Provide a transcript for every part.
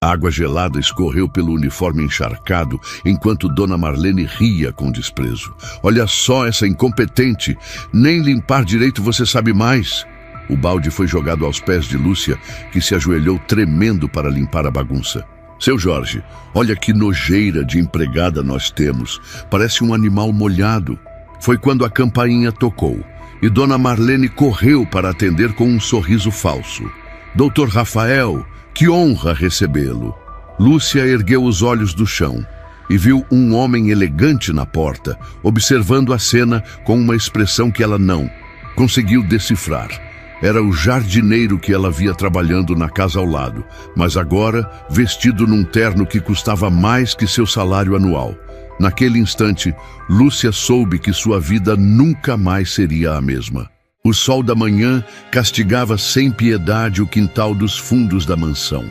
A água gelada escorreu pelo uniforme encharcado, enquanto Dona Marlene ria com desprezo. Olha só essa incompetente! Nem limpar direito você sabe mais! O balde foi jogado aos pés de Lúcia, que se ajoelhou tremendo para limpar a bagunça. Seu Jorge, olha que nojeira de empregada nós temos. Parece um animal molhado. Foi quando a campainha tocou, e Dona Marlene correu para atender com um sorriso falso. Doutor Rafael, que honra recebê-lo. Lúcia ergueu os olhos do chão e viu um homem elegante na porta, observando a cena com uma expressão que ela não conseguiu decifrar. Era o jardineiro que ela via trabalhando na casa ao lado, mas agora vestido num terno que custava mais que seu salário anual. Naquele instante, Lúcia soube que sua vida nunca mais seria a mesma. O sol da manhã castigava sem piedade o quintal dos fundos da mansão.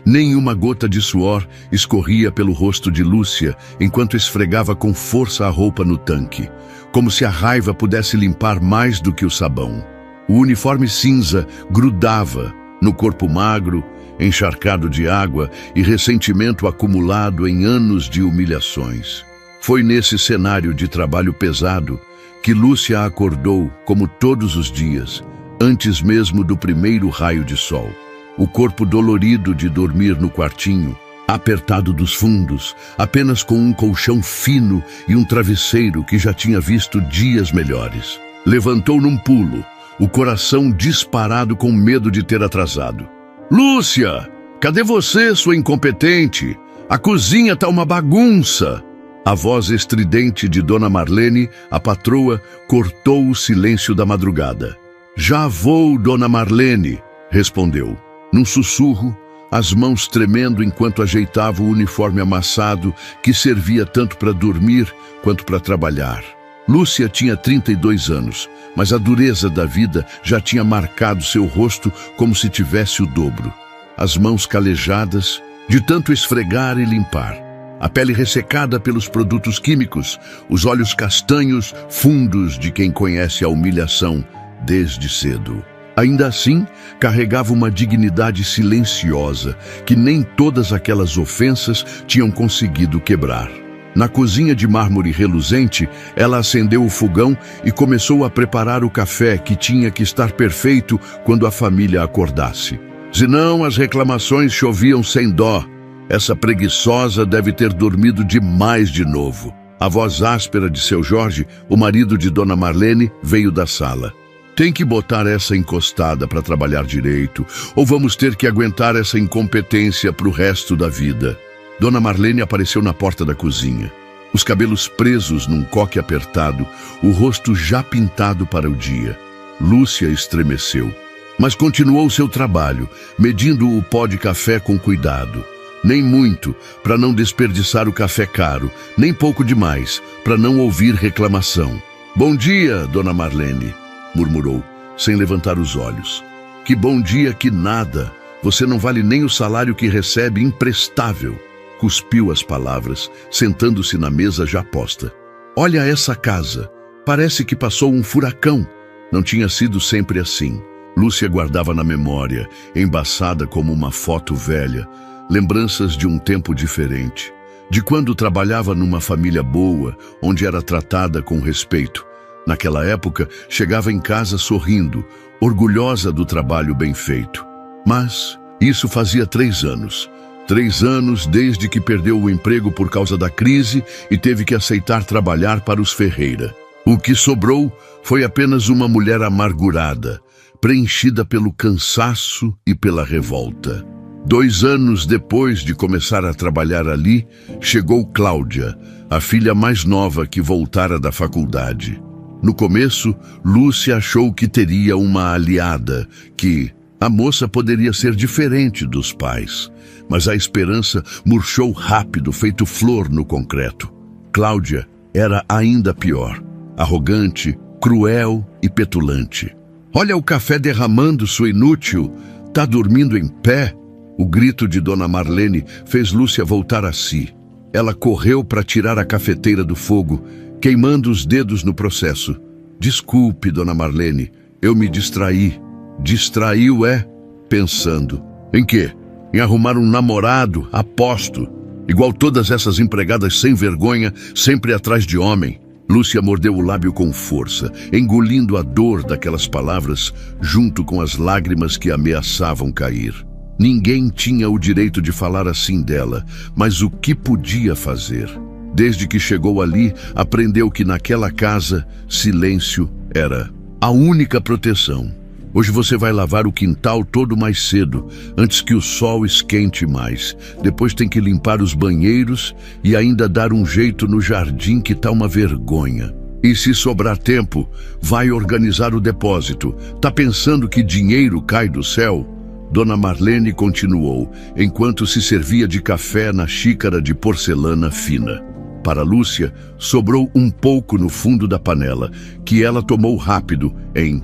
Nenhuma gota de suor escorria pelo rosto de Lúcia enquanto esfregava com força a roupa no tanque, como se a raiva pudesse limpar mais do que o sabão. O uniforme cinza grudava no corpo magro, encharcado de água e ressentimento acumulado em anos de humilhações. Foi nesse cenário de trabalho pesado que Lúcia acordou como todos os dias, antes mesmo do primeiro raio de sol. O corpo dolorido de dormir no quartinho, apertado dos fundos, apenas com um colchão fino e um travesseiro que já tinha visto dias melhores. Levantou num pulo, o coração disparado com medo de ter atrasado. Lúcia, cadê você, sua incompetente? A cozinha tá uma bagunça! A voz estridente de Dona Marlene, a patroa, cortou o silêncio da madrugada. Já vou, Dona Marlene, respondeu. Num sussurro, as mãos tremendo enquanto ajeitava o uniforme amassado que servia tanto para dormir quanto para trabalhar. Lúcia tinha 32 anos, mas a dureza da vida já tinha marcado seu rosto como se tivesse o dobro. As mãos calejadas, de tanto esfregar e limpar. A pele ressecada pelos produtos químicos, os olhos castanhos, fundos de quem conhece a humilhação desde cedo. Ainda assim, carregava uma dignidade silenciosa que nem todas aquelas ofensas tinham conseguido quebrar. Na cozinha de mármore reluzente, ela acendeu o fogão e começou a preparar o café que tinha que estar perfeito quando a família acordasse. Senão as reclamações choviam sem dó. Essa preguiçosa deve ter dormido demais de novo. A voz áspera de seu Jorge, o marido de Dona Marlene, veio da sala. Tem que botar essa encostada para trabalhar direito, ou vamos ter que aguentar essa incompetência para o resto da vida. Dona Marlene apareceu na porta da cozinha. Os cabelos presos num coque apertado, o rosto já pintado para o dia. Lúcia estremeceu, mas continuou seu trabalho, medindo o pó de café com cuidado. Nem muito, para não desperdiçar o café caro, nem pouco demais, para não ouvir reclamação. Bom dia, Dona Marlene, murmurou, sem levantar os olhos. Que bom dia que nada, você não vale nem o salário que recebe imprestável. Cuspiu as palavras, sentando-se na mesa já posta. Olha essa casa, parece que passou um furacão. Não tinha sido sempre assim. Lúcia guardava na memória, embaçada como uma foto velha, lembranças de um tempo diferente, de quando trabalhava numa família boa, onde era tratada com respeito. Naquela época, chegava em casa sorrindo, orgulhosa do trabalho bem feito. Mas isso fazia 3 anos. 3 anos desde que perdeu o emprego por causa da crise e teve que aceitar trabalhar para os Ferreira. O que sobrou foi apenas uma mulher amargurada, preenchida pelo cansaço e pela revolta. 2 anos depois de começar a trabalhar ali, chegou Cláudia, a filha mais nova que voltara da faculdade. No começo, Lúcia achou que teria uma aliada, que a moça poderia ser diferente dos pais. Mas a esperança murchou rápido, feito flor no concreto. Cláudia era ainda pior, arrogante, cruel e petulante. Olha o café derramando, sua inútil. Tá dormindo em pé? O grito de Dona Marlene fez Lúcia voltar a si. Ela correu para tirar a cafeteira do fogo, queimando os dedos no processo. Desculpe, Dona Marlene, eu me distraí. Distraiu, é? Pensando. Em quê? em arrumar um namorado, aposto. Igual todas essas empregadas sem vergonha, sempre atrás de homem. Lúcia mordeu o lábio com força, engolindo a dor daquelas palavras junto com as lágrimas que ameaçavam cair. Ninguém tinha o direito de falar assim dela, mas o que podia fazer? Desde que chegou ali, aprendeu que naquela casa, silêncio era a única proteção. Hoje você vai lavar o quintal todo mais cedo, antes que o sol esquente mais. Depois tem que limpar os banheiros e ainda dar um jeito no jardim que tá uma vergonha. E se sobrar tempo, vai organizar o depósito. Tá pensando que dinheiro cai do céu? Dona Marlene continuou, enquanto se servia de café na xícara de porcelana fina. Para Lúcia, sobrou um pouco no fundo da panela, que ela tomou rápido em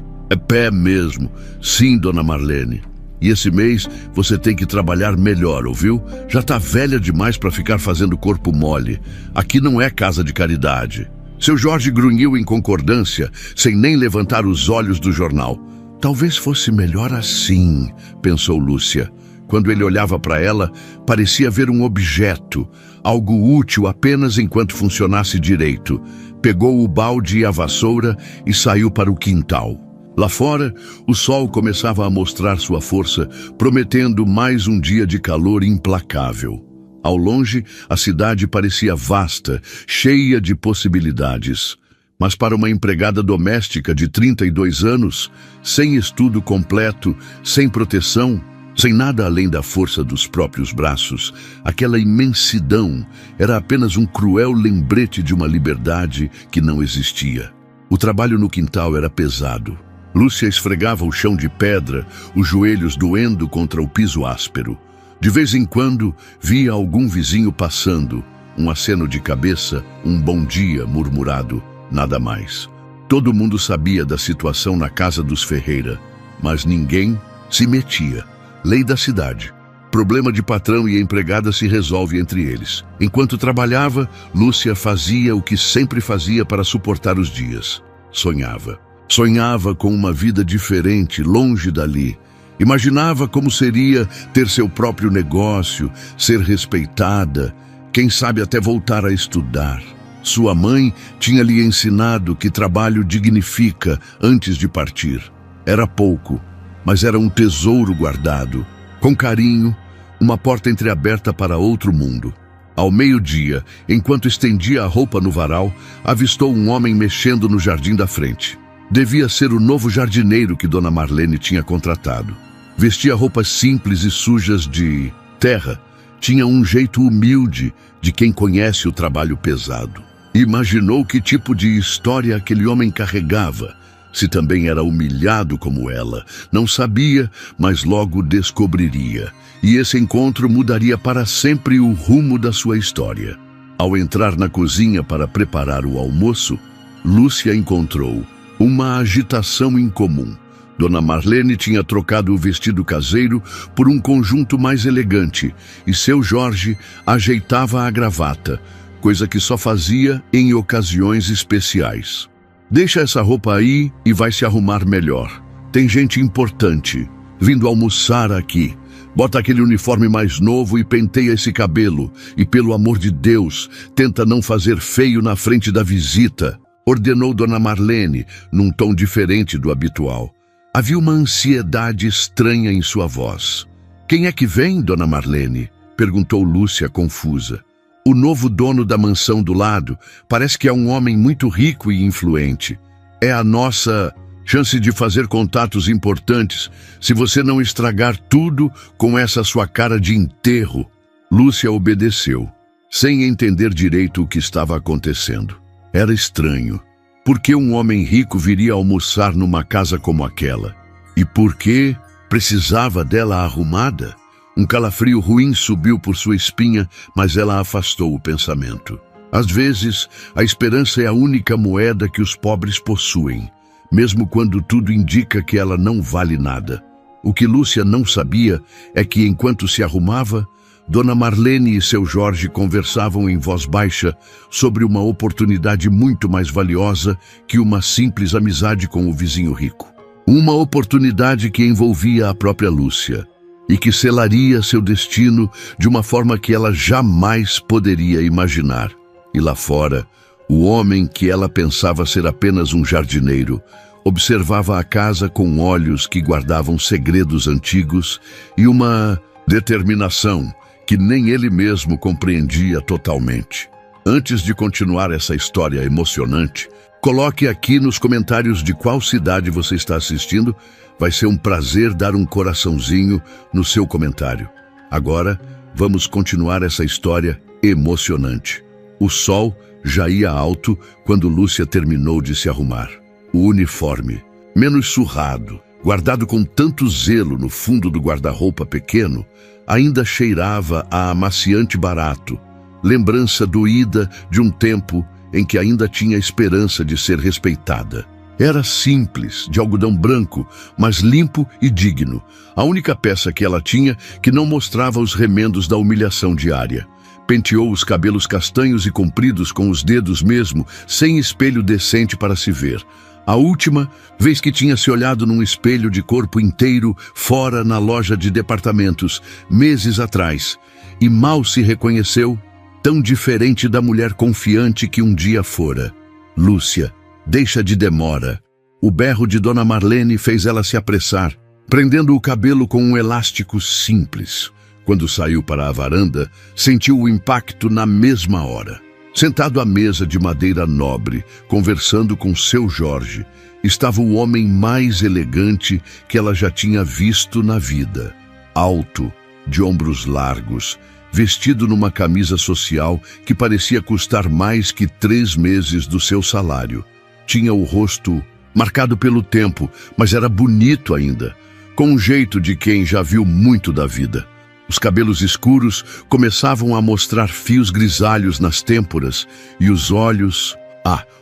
pé mesmo. Sim, Dona Marlene. E esse mês você tem que trabalhar melhor, ouviu? Já tá velha demais para ficar fazendo corpo mole. Aqui não é casa de caridade. Seu Jorge grunhiu em concordância, sem nem levantar os olhos do jornal. Talvez fosse melhor assim, pensou Lúcia. Quando ele olhava para ela, parecia ver um objeto, algo útil apenas enquanto funcionasse direito. Pegou o balde e a vassoura e saiu para o quintal. Lá fora, o sol começava a mostrar sua força, prometendo mais um dia de calor implacável. Ao longe, a cidade parecia vasta, cheia de possibilidades. Mas para uma empregada doméstica de 32 anos, sem estudo completo, sem proteção, sem nada além da força dos próprios braços, aquela imensidão era apenas um cruel lembrete de uma liberdade que não existia. O trabalho no quintal era pesado. Lúcia esfregava o chão de pedra, os joelhos doendo contra o piso áspero. De vez em quando, via algum vizinho passando, um aceno de cabeça, um bom dia murmurado, nada mais. Todo mundo sabia da situação na casa dos Ferreira, mas ninguém se metia. Lei da cidade. Problema de patrão e empregada se resolve entre eles. Enquanto trabalhava, Lúcia fazia o que sempre fazia para suportar os dias. Sonhava. Sonhava com uma vida diferente, longe dali. Imaginava como seria ter seu próprio negócio, ser respeitada, quem sabe até voltar a estudar. Sua mãe tinha lhe ensinado que trabalho dignifica antes de partir. Era pouco, mas era um tesouro guardado. Com carinho, uma porta entreaberta para outro mundo. Ao meio-dia, enquanto estendia a roupa no varal, avistou um homem mexendo no jardim da frente. Devia ser o novo jardineiro que Dona Marlene tinha contratado. Vestia roupas simples e sujas de terra. Tinha um jeito humilde de quem conhece o trabalho pesado. Imaginou que tipo de história aquele homem carregava. Se também era humilhado como ela, não sabia, mas logo descobriria. E esse encontro mudaria para sempre o rumo da sua história. Ao entrar na cozinha para preparar o almoço, Lúcia encontrou uma agitação incomum. Dona Marlene tinha trocado o vestido caseiro por um conjunto mais elegante e seu Jorge ajeitava a gravata, coisa que só fazia em ocasiões especiais. Deixa essa roupa aí e vai se arrumar melhor. Tem gente importante vindo almoçar aqui. Bota aquele uniforme mais novo e penteia esse cabelo. E pelo amor de Deus, tenta não fazer feio na frente da visita, ordenou Dona Marlene, num tom diferente do habitual. Havia uma ansiedade estranha em sua voz. Quem é que vem, Dona Marlene? Perguntou Lúcia, confusa. O novo dono da mansão do lado parece que é um homem muito rico e influente. É a nossa chance de fazer contatos importantes, se você não estragar tudo com essa sua cara de enterro. Lúcia obedeceu, sem entender direito o que estava acontecendo. Era estranho. Por que um homem rico viria almoçar numa casa como aquela? E por que precisava dela arrumada? Um calafrio ruim subiu por sua espinha, mas ela afastou o pensamento. Às vezes, a esperança é a única moeda que os pobres possuem, mesmo quando tudo indica que ela não vale nada. O que Lúcia não sabia é que, enquanto se arrumava, Dona Marlene e seu Jorge conversavam em voz baixa sobre uma oportunidade muito mais valiosa que uma simples amizade com o vizinho rico. Uma oportunidade que envolvia a própria Lúcia. e que selaria seu destino de uma forma que ela jamais poderia imaginar. E lá fora, o homem que ela pensava ser apenas um jardineiro observava a casa com olhos que guardavam segredos antigos e uma determinação que nem ele mesmo compreendia totalmente. Antes de continuar essa história emocionante, coloque aqui nos comentários de qual cidade você está assistindo. Vai ser um prazer dar um coraçãozinho no seu comentário. Agora, vamos continuar essa história emocionante. O sol já ia alto quando Lúcia terminou de se arrumar. O uniforme, menos surrado, guardado com tanto zelo no fundo do guarda-roupa pequeno, ainda cheirava a amaciante barato, lembrança doída de um tempo em que ainda tinha esperança de ser respeitada. Era simples, de algodão branco, mas limpo e digno. A única peça que ela tinha que não mostrava os remendos da humilhação diária. Penteou os cabelos castanhos e compridos com os dedos mesmo, sem espelho decente para se ver. A última vez que tinha se olhado num espelho de corpo inteiro fora na loja de departamentos, meses atrás, e mal se reconheceu, tão diferente da mulher confiante que um dia fora. Lúcia, deixa de demora. O berro de Dona Marlene fez ela se apressar, prendendo o cabelo com um elástico simples. Quando saiu para a varanda, sentiu o impacto na mesma hora. Sentado à mesa de madeira nobre, conversando com seu Jorge, estava o homem mais elegante que ela já tinha visto na vida. Alto, de ombros largos, vestido numa camisa social que parecia custar mais que 3 meses do seu salário. Tinha o rosto marcado pelo tempo, mas era bonito ainda, com um jeito de quem já viu muito da vida. Os cabelos escuros começavam a mostrar fios grisalhos nas têmporas e os olhos...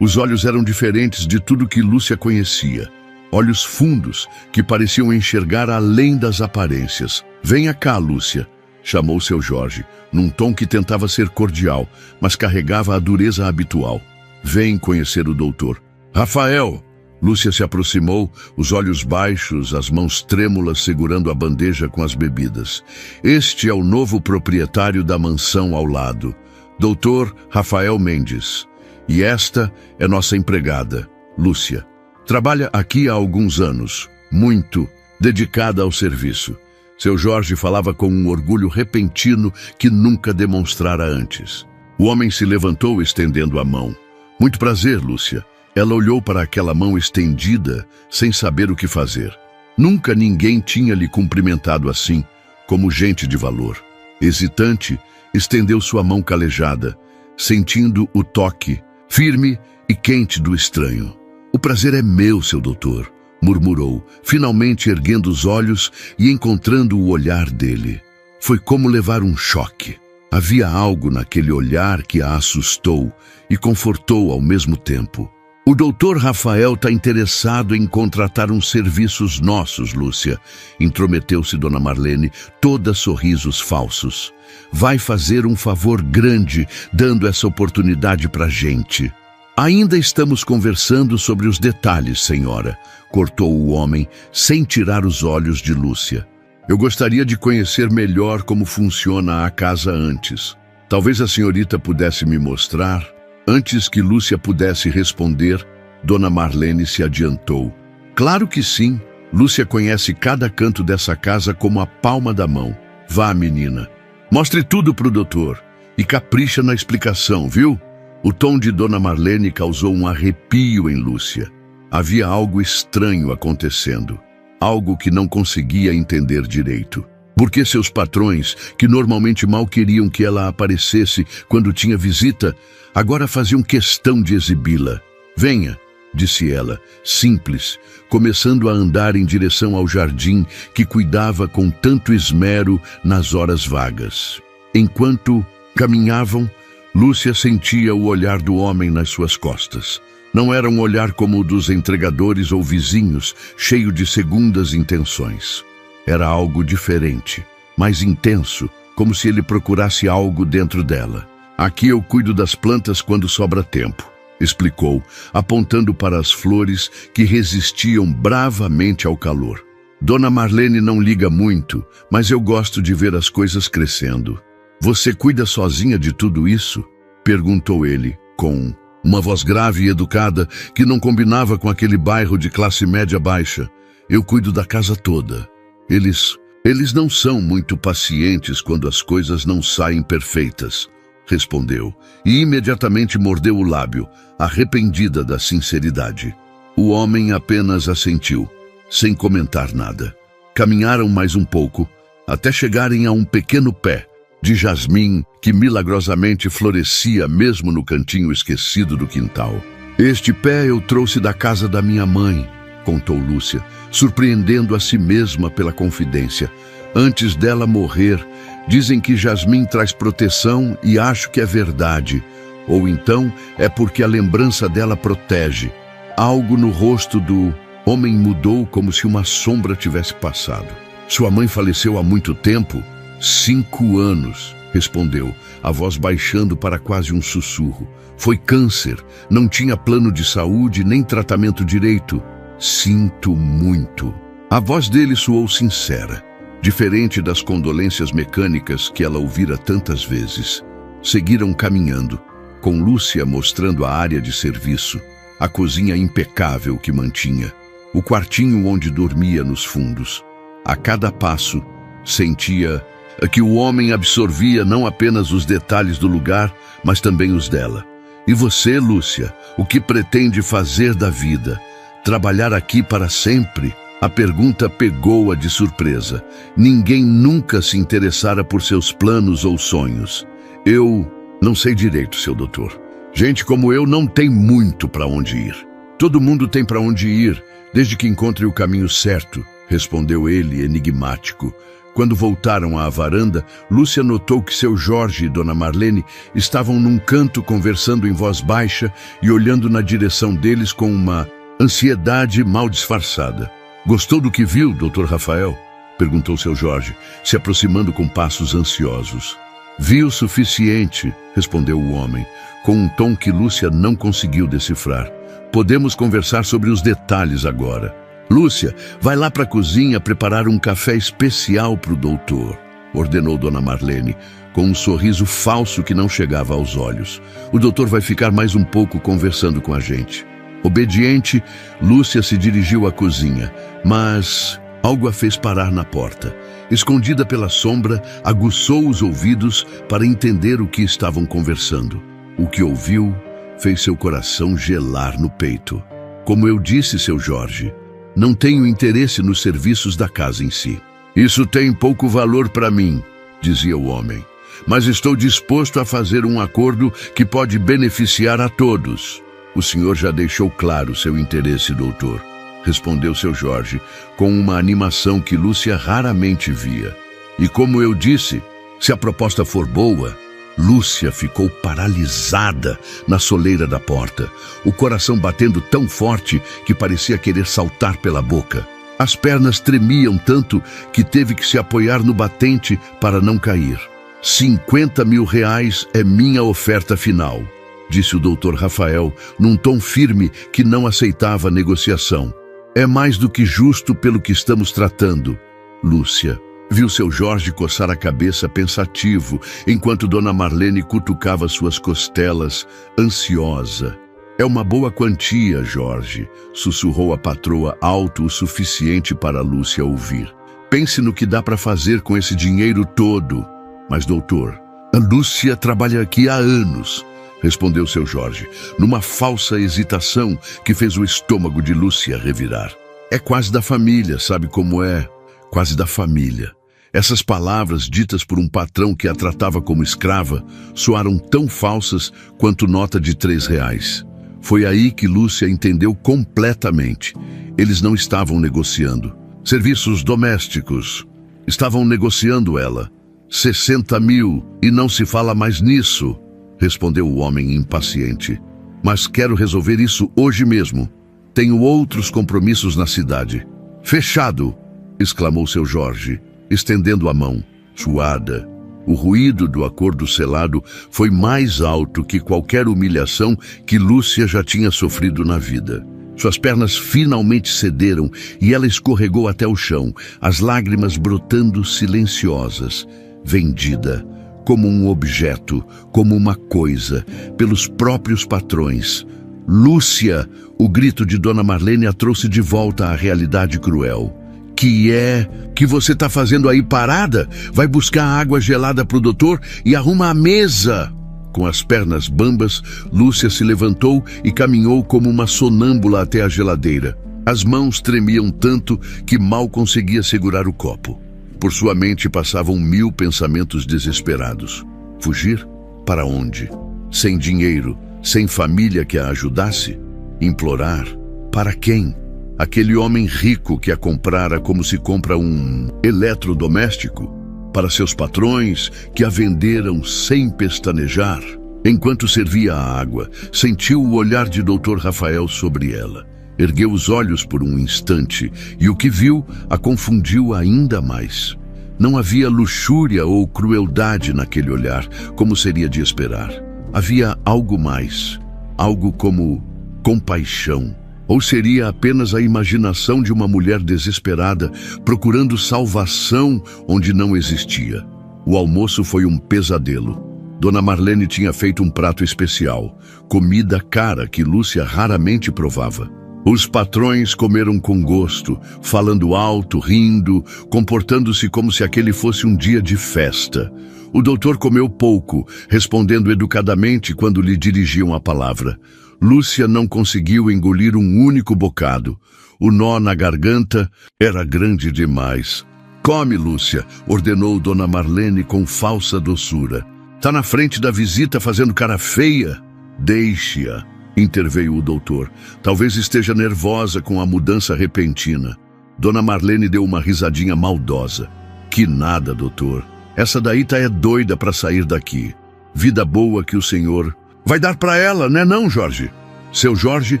os olhos eram diferentes de tudo que Lúcia conhecia. Olhos fundos que pareciam enxergar além das aparências. Venha cá, Lúcia, chamou seu Jorge, num tom que tentava ser cordial, mas carregava a dureza habitual. Vem conhecer o doutor. Rafael! Lúcia se aproximou, os olhos baixos, as mãos trêmulas segurando a bandeja com as bebidas. Este é o novo proprietário da mansão ao lado, Dr. Rafael Mendes. E esta é nossa empregada, Lúcia. Trabalha aqui há alguns anos, muito dedicada ao serviço. Seu Jorge falava com um orgulho repentino que nunca demonstrara antes. O homem se levantou estendendo a mão. Muito prazer, Lúcia. Ela olhou para aquela mão estendida, sem saber o que fazer. Nunca ninguém tinha lhe cumprimentado assim, como gente de valor. Hesitante, estendeu sua mão calejada, sentindo o toque, firme e quente do estranho. O prazer é meu, seu doutor, murmurou, finalmente erguendo os olhos e encontrando o olhar dele. Foi como levar um choque. Havia algo naquele olhar que a assustou e confortou ao mesmo tempo. O doutor Rafael está interessado em contratar uns serviços nossos, Lúcia, intrometeu-se Dona Marlene, toda sorrisos falsos. Vai fazer um favor grande dando essa oportunidade pra gente. Ainda estamos conversando sobre os detalhes, senhora, cortou o homem, sem tirar os olhos de Lúcia. Eu gostaria de conhecer melhor como funciona a casa antes. Talvez a senhorita pudesse me mostrar. Antes que Lúcia pudesse responder, Dona Marlene se adiantou. Claro que sim. Lúcia conhece cada canto dessa casa como a palma da mão. Vá, menina. Mostre tudo pro doutor. E capricha na explicação, viu? O tom de Dona Marlene causou um arrepio em Lúcia. Havia algo estranho acontecendo. Algo que não conseguia entender direito. Porque seus patrões, que normalmente mal queriam que ela aparecesse quando tinha visita, agora faziam questão de exibi-la. Venha, disse ela, simples, começando a andar em direção ao jardim que cuidava com tanto esmero nas horas vagas. Enquanto caminhavam, Lúcia sentia o olhar do homem nas suas costas. Não era um olhar como o dos entregadores ou vizinhos, cheio de segundas intenções. Era algo diferente, mais intenso, como se ele procurasse algo dentro dela. Aqui eu cuido das plantas quando sobra tempo, explicou, apontando para as flores que resistiam bravamente ao calor. Dona Marlene não liga muito, mas eu gosto de ver as coisas crescendo. Você cuida sozinha de tudo isso? Perguntou ele, com uma voz grave e educada que não combinava com aquele bairro de classe média baixa. Eu cuido da casa toda. Eles não são muito pacientes quando as coisas não saem perfeitas, respondeu, e imediatamente mordeu o lábio, arrependida da sinceridade. O homem apenas assentiu, sem comentar nada. Caminharam mais um pouco, até chegarem a um pequeno pé de jasmim que milagrosamente florescia mesmo no cantinho esquecido do quintal. Este pé eu trouxe da casa da minha mãe, contou Lúcia, surpreendendo a si mesma pela confidência. Antes dela morrer, dizem que jasmim traz proteção e acho que é verdade. Ou então é porque a lembrança dela protege. Algo no rosto do homem mudou como se uma sombra tivesse passado. Sua mãe faleceu há muito tempo? 5 anos, respondeu, a voz baixando para quase um sussurro. Foi câncer, não tinha plano de saúde nem tratamento direito. Sinto muito. A voz dele soou sincera, diferente das condolências mecânicas que ela ouvira tantas vezes. Seguiram caminhando, com Lúcia mostrando a área de serviço, a cozinha impecável que mantinha, o quartinho onde dormia nos fundos. A cada passo, sentia que o homem absorvia não apenas os detalhes do lugar, mas também os dela. E você, Lúcia, o que pretende fazer da vida? Trabalhar aqui para sempre? A pergunta pegou-a de surpresa. Ninguém nunca se interessara por seus planos ou sonhos. Eu não sei direito, seu doutor. Gente como eu não tem muito para onde ir. Todo mundo tem para onde ir, desde que encontre o caminho certo, respondeu ele, enigmático. Quando voltaram à varanda, Lúcia notou que seu Jorge e Dona Marlene estavam num canto conversando em voz baixa e olhando na direção deles com uma ansiedade mal disfarçada. Gostou do que viu, Dr. Rafael? Perguntou seu Jorge, se aproximando com passos ansiosos. Vi o suficiente, respondeu o homem, com um tom que Lúcia não conseguiu decifrar. Podemos conversar sobre os detalhes agora. Lúcia, vai lá para a cozinha preparar um café especial para o doutor, ordenou Dona Marlene, com um sorriso falso que não chegava aos olhos. O doutor vai ficar mais um pouco conversando com a gente. Obediente, Lúcia se dirigiu à cozinha, mas algo a fez parar na porta. Escondida pela sombra, aguçou os ouvidos para entender o que estavam conversando. O que ouviu fez seu coração gelar no peito. Como eu disse, seu Jorge, não tenho interesse nos serviços da casa em si. Isso tem pouco valor para mim, dizia o homem, mas estou disposto a fazer um acordo que pode beneficiar a todos. O senhor já deixou claro seu interesse, doutor, respondeu seu Jorge, com uma animação que Lúcia raramente via. E como eu disse, se a proposta for boa... Lúcia ficou paralisada na soleira da porta, o coração batendo tão forte que parecia querer saltar pela boca. As pernas tremiam tanto que teve que se apoiar no batente para não cair. 50 mil reais é minha oferta final, disse o Dr. Rafael, num tom firme que não aceitava negociação. É mais do que justo pelo que estamos tratando, Lúcia. Viu seu Jorge coçar a cabeça pensativo, enquanto Dona Marlene cutucava suas costelas, ansiosa. É uma boa quantia, Jorge, sussurrou a patroa alto o suficiente para Lúcia ouvir. Pense no que dá para fazer com esse dinheiro todo. Mas, doutor, a Lúcia trabalha aqui há anos, respondeu seu Jorge, numa falsa hesitação que fez o estômago de Lúcia revirar. É quase da família, sabe como é? Quase da família. Essas palavras, ditas por um patrão que a tratava como escrava, soaram tão falsas quanto nota de R$3. Foi aí que Lúcia entendeu completamente. Eles não estavam negociando. Serviços domésticos. Estavam negociando ela. 60 mil, e não se fala mais nisso, respondeu o homem impaciente. Mas quero resolver isso hoje mesmo. Tenho outros compromissos na cidade. Fechado! Exclamou seu Jorge, estendendo a mão, suada. O ruído do acordo selado foi mais alto que qualquer humilhação que Lúcia já tinha sofrido na vida. Suas pernas finalmente cederam e ela escorregou até o chão, as lágrimas brotando silenciosas. Vendida, como um objeto, como uma coisa, pelos próprios patrões. Lúcia! O grito de Dona Marlene a trouxe de volta à realidade cruel. Que você está fazendo aí parada? Vai buscar água gelada para o doutor e arruma a mesa! Com as pernas bambas, Lúcia se levantou e caminhou como uma sonâmbula até a geladeira. As mãos tremiam tanto que mal conseguia segurar o copo. Por sua mente passavam 1000 pensamentos desesperados. Fugir? Para onde? Sem dinheiro, sem família que a ajudasse? Implorar? Para quem? Aquele homem rico que a comprara como se compra um eletrodoméstico? Para seus patrões que a venderam sem pestanejar? Enquanto servia a água, sentiu o olhar de Dr. Rafael sobre ela. Ergueu os olhos por um instante e o que viu a confundiu ainda mais. Não havia luxúria ou crueldade naquele olhar, como seria de esperar. Havia algo mais, algo como compaixão. Ou seria apenas a imaginação de uma mulher desesperada, procurando salvação onde não existia. O almoço foi um pesadelo. Dona Marlene tinha feito um prato especial, comida cara que Lúcia raramente provava. Os patrões comeram com gosto, falando alto, rindo, comportando-se como se aquele fosse um dia de festa. O doutor comeu pouco, respondendo educadamente quando lhe dirigiam a palavra. Lúcia não conseguiu engolir um único bocado. O nó na garganta era grande demais. Come, Lúcia, ordenou Dona Marlene com falsa doçura. Tá na frente da visita fazendo cara feia? Deixe-a, interveio o doutor. Talvez esteja nervosa com a mudança repentina. Dona Marlene deu uma risadinha maldosa. Que nada, doutor. Essa daí tá doida para sair daqui. Vida boa que o senhor vai dar para ela, né não, Jorge? Seu Jorge,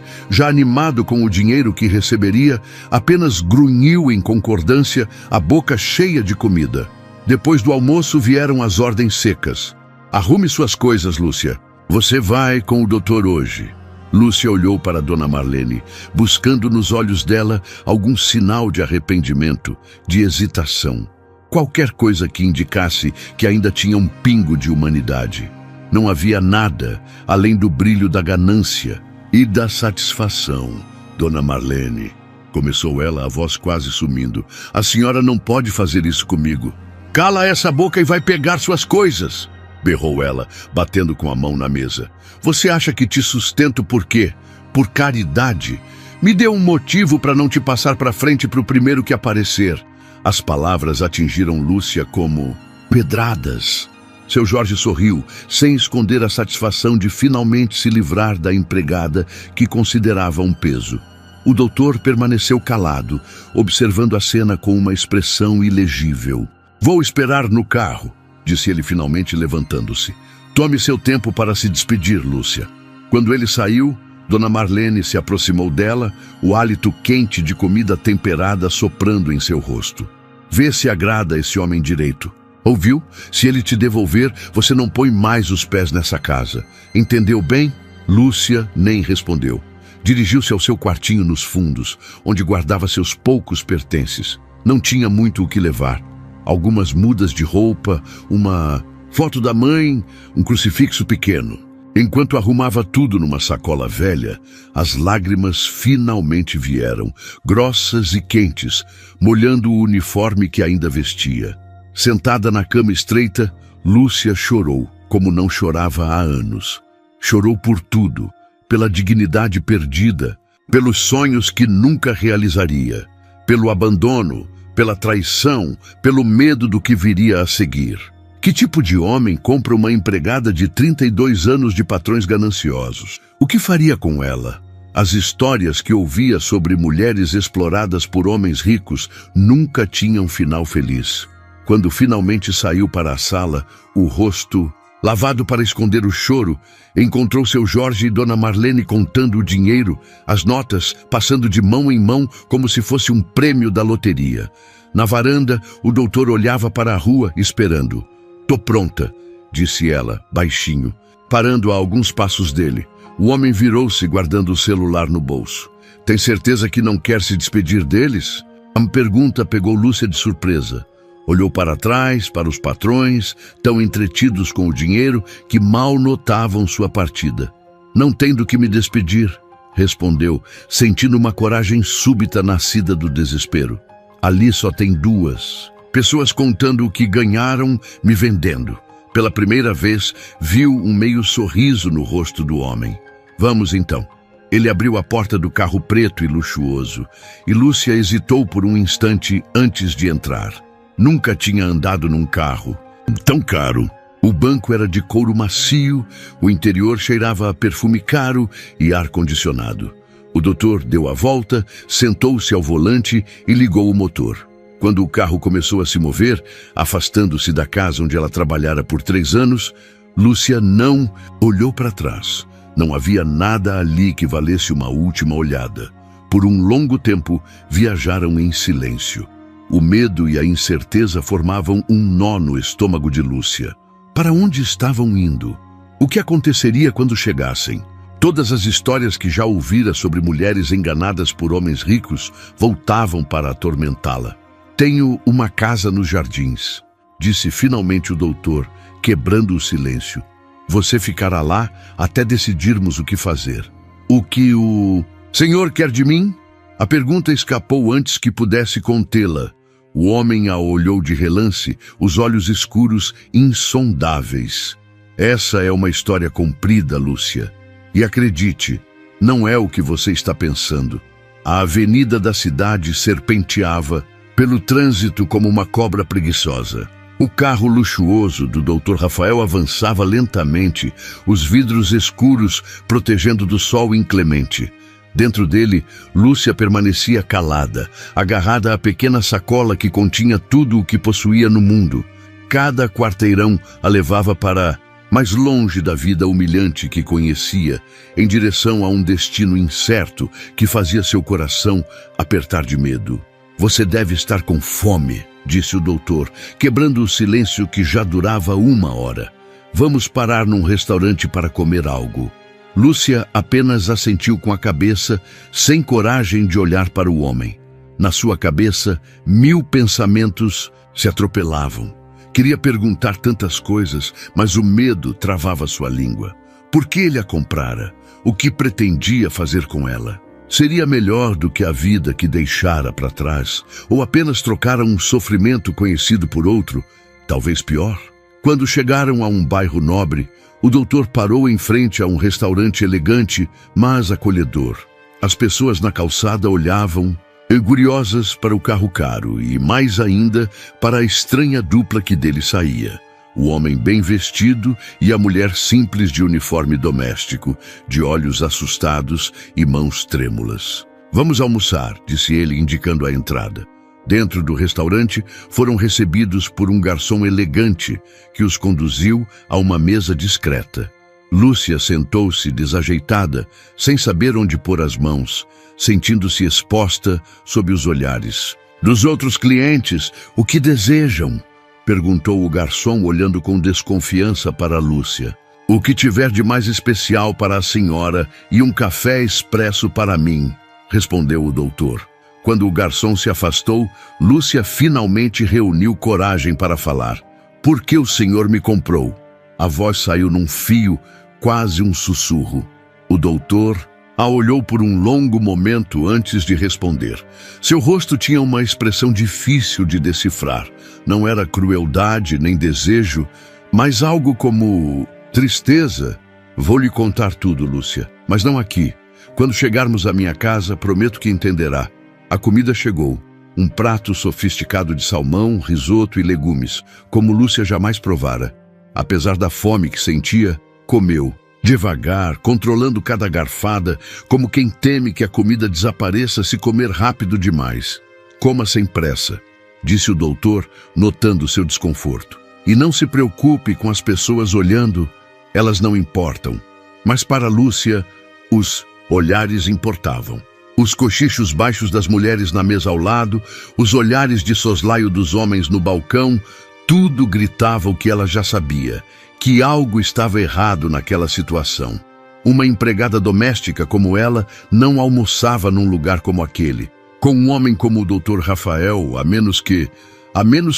já animado com o dinheiro que receberia, apenas grunhiu em concordância, a boca cheia de comida. Depois do almoço vieram as ordens secas. Arrume suas coisas, Lúcia. Você vai com o doutor hoje. Lúcia olhou para Dona Marlene, buscando nos olhos dela algum sinal de arrependimento, de hesitação. Qualquer coisa que indicasse que ainda tinha um pingo de humanidade. Não havia nada além do brilho da ganância e da satisfação. Dona Marlene, começou ela, a voz quase sumindo. A senhora não pode fazer isso comigo. Cala essa boca e vai pegar suas coisas, berrou ela, batendo com a mão na mesa. Você acha que te sustento por quê? Por caridade? Me dê um motivo para não te passar para frente para o primeiro que aparecer. As palavras atingiram Lúcia como pedradas. Seu Jorge sorriu, sem esconder a satisfação de finalmente se livrar da empregada que considerava um peso. O doutor permaneceu calado, observando a cena com uma expressão ilegível. Vou esperar no carro, disse ele finalmente levantando-se. Tome seu tempo para se despedir, Lúcia. Quando ele saiu, Dona Marlene se aproximou dela, o hálito quente de comida temperada soprando em seu rosto. Vê se agrada esse homem direito. Ouviu? Se ele te devolver, você não põe mais os pés nessa casa. Entendeu bem? Lúcia nem respondeu. Dirigiu-se ao seu quartinho nos fundos, onde guardava seus poucos pertences. Não tinha muito o que levar. Algumas mudas de roupa, uma foto da mãe, um crucifixo pequeno. Enquanto arrumava tudo numa sacola velha, as lágrimas finalmente vieram, grossas e quentes, molhando o uniforme que ainda vestia. Sentada na cama estreita, Lúcia chorou, como não chorava há anos. Chorou por tudo, pela dignidade perdida, pelos sonhos que nunca realizaria, pelo abandono, pela traição, pelo medo do que viria a seguir. Que tipo de homem compra uma empregada de 32 anos de patrões gananciosos? O que faria com ela? As histórias que ouvia sobre mulheres exploradas por homens ricos nunca tinham final feliz. Quando finalmente saiu para a sala, o rosto, lavado para esconder o choro, encontrou seu Jorge e Dona Marlene contando o dinheiro, as notas passando de mão em mão como se fosse um prêmio da loteria. Na varanda, o doutor olhava para a rua esperando. Tô pronta, disse ela, baixinho. Parando a alguns passos dele, o homem virou-se guardando o celular no bolso. Tem certeza que não quer se despedir deles? A pergunta pegou Lúcia de surpresa. Olhou para trás, para os patrões, tão entretidos com o dinheiro que mal notavam sua partida. Não tenho do que me despedir, respondeu, sentindo uma coragem súbita nascida do desespero. Ali só tem duas. Pessoas contando o que ganharam me vendendo. Pela primeira vez, viu um meio sorriso no rosto do homem. Vamos então. Ele abriu a porta do carro preto e luxuoso, e Lúcia hesitou por um instante antes de entrar. Nunca tinha andado num carro tão caro. O banco era de couro macio, o interior cheirava a perfume caro e ar-condicionado. O doutor deu a volta, sentou-se ao volante e ligou o motor. Quando o carro começou a se mover, afastando-se da casa onde ela trabalhara por 3 anos, Lúcia não olhou para trás. Não havia nada ali que valesse uma última olhada. Por um longo tempo, viajaram em silêncio. O medo e a incerteza formavam um nó no estômago de Lúcia. Para onde estavam indo? O que aconteceria quando chegassem? Todas as histórias que já ouvira sobre mulheres enganadas por homens ricos voltavam para atormentá-la. Tenho uma casa nos jardins, disse finalmente o doutor, quebrando o silêncio. Você ficará lá até decidirmos o que fazer. O que o senhor quer de mim? A pergunta escapou antes que pudesse contê-la. O homem a olhou de relance, os olhos escuros, insondáveis. Essa é uma história comprida, Lúcia. E acredite, não é o que você está pensando. A avenida da cidade serpenteava pelo trânsito como uma cobra preguiçosa. O carro luxuoso do Dr. Rafael avançava lentamente, os vidros escuros protegendo do sol inclemente. Dentro dele, Lúcia permanecia calada, agarrada à pequena sacola que continha tudo o que possuía no mundo. Cada quarteirão a levava para mais longe da vida humilhante que conhecia, em direção a um destino incerto que fazia seu coração apertar de medo. Você deve estar com fome, disse o doutor, quebrando o silêncio que já durava 1 hora. Vamos parar num restaurante para comer algo. Lúcia apenas assentiu com a cabeça, sem coragem de olhar para o homem. Na sua cabeça, 1000 pensamentos se atropelavam. Queria perguntar tantas coisas, mas o medo travava sua língua. Por que ele a comprara? O que pretendia fazer com ela? Seria melhor do que a vida que deixara para trás? Ou apenas trocara um sofrimento conhecido por outro, talvez pior? Quando chegaram a um bairro nobre, o doutor parou em frente a um restaurante elegante, mas acolhedor. As pessoas na calçada olhavam, curiosas para o carro caro e, mais ainda, para a estranha dupla que dele saía. O homem bem vestido e a mulher simples de uniforme doméstico, de olhos assustados e mãos trêmulas. Vamos almoçar, disse ele, indicando a entrada. Dentro do restaurante, foram recebidos por um garçom elegante que os conduziu a uma mesa discreta. Lúcia sentou-se desajeitada, sem saber onde pôr as mãos, sentindo-se exposta sob os olhares. Dos outros clientes, o que desejam? Perguntou o garçom, olhando com desconfiança para Lúcia. O que tiver de mais especial para a senhora e um café expresso para mim, respondeu o doutor. Quando o garçom se afastou, Lúcia finalmente reuniu coragem para falar. Por que o senhor me comprou? A voz saiu num fio, quase um sussurro. O doutor a olhou por um longo momento antes de responder. Seu rosto tinha uma expressão difícil de decifrar. Não era crueldade nem desejo, mas algo como tristeza. Vou lhe contar tudo, Lúcia, mas não aqui. Quando chegarmos à minha casa, prometo que entenderá. A comida chegou. Um prato sofisticado de salmão, risoto e legumes, como Lúcia jamais provara. Apesar da fome que sentia, comeu. Devagar, controlando cada garfada, como quem teme que a comida desapareça se comer rápido demais. Coma sem pressa, disse o doutor, notando seu desconforto. E não se preocupe com as pessoas olhando, elas não importam. Mas para Lúcia, os olhares importavam. Os cochichos baixos das mulheres na mesa ao lado, os olhares de soslaio dos homens no balcão, tudo gritava o que ela já sabia. que algo estava errado naquela situação. Uma empregada doméstica como ela não almoçava num lugar como aquele, com um homem como o Dr. Rafael, a menos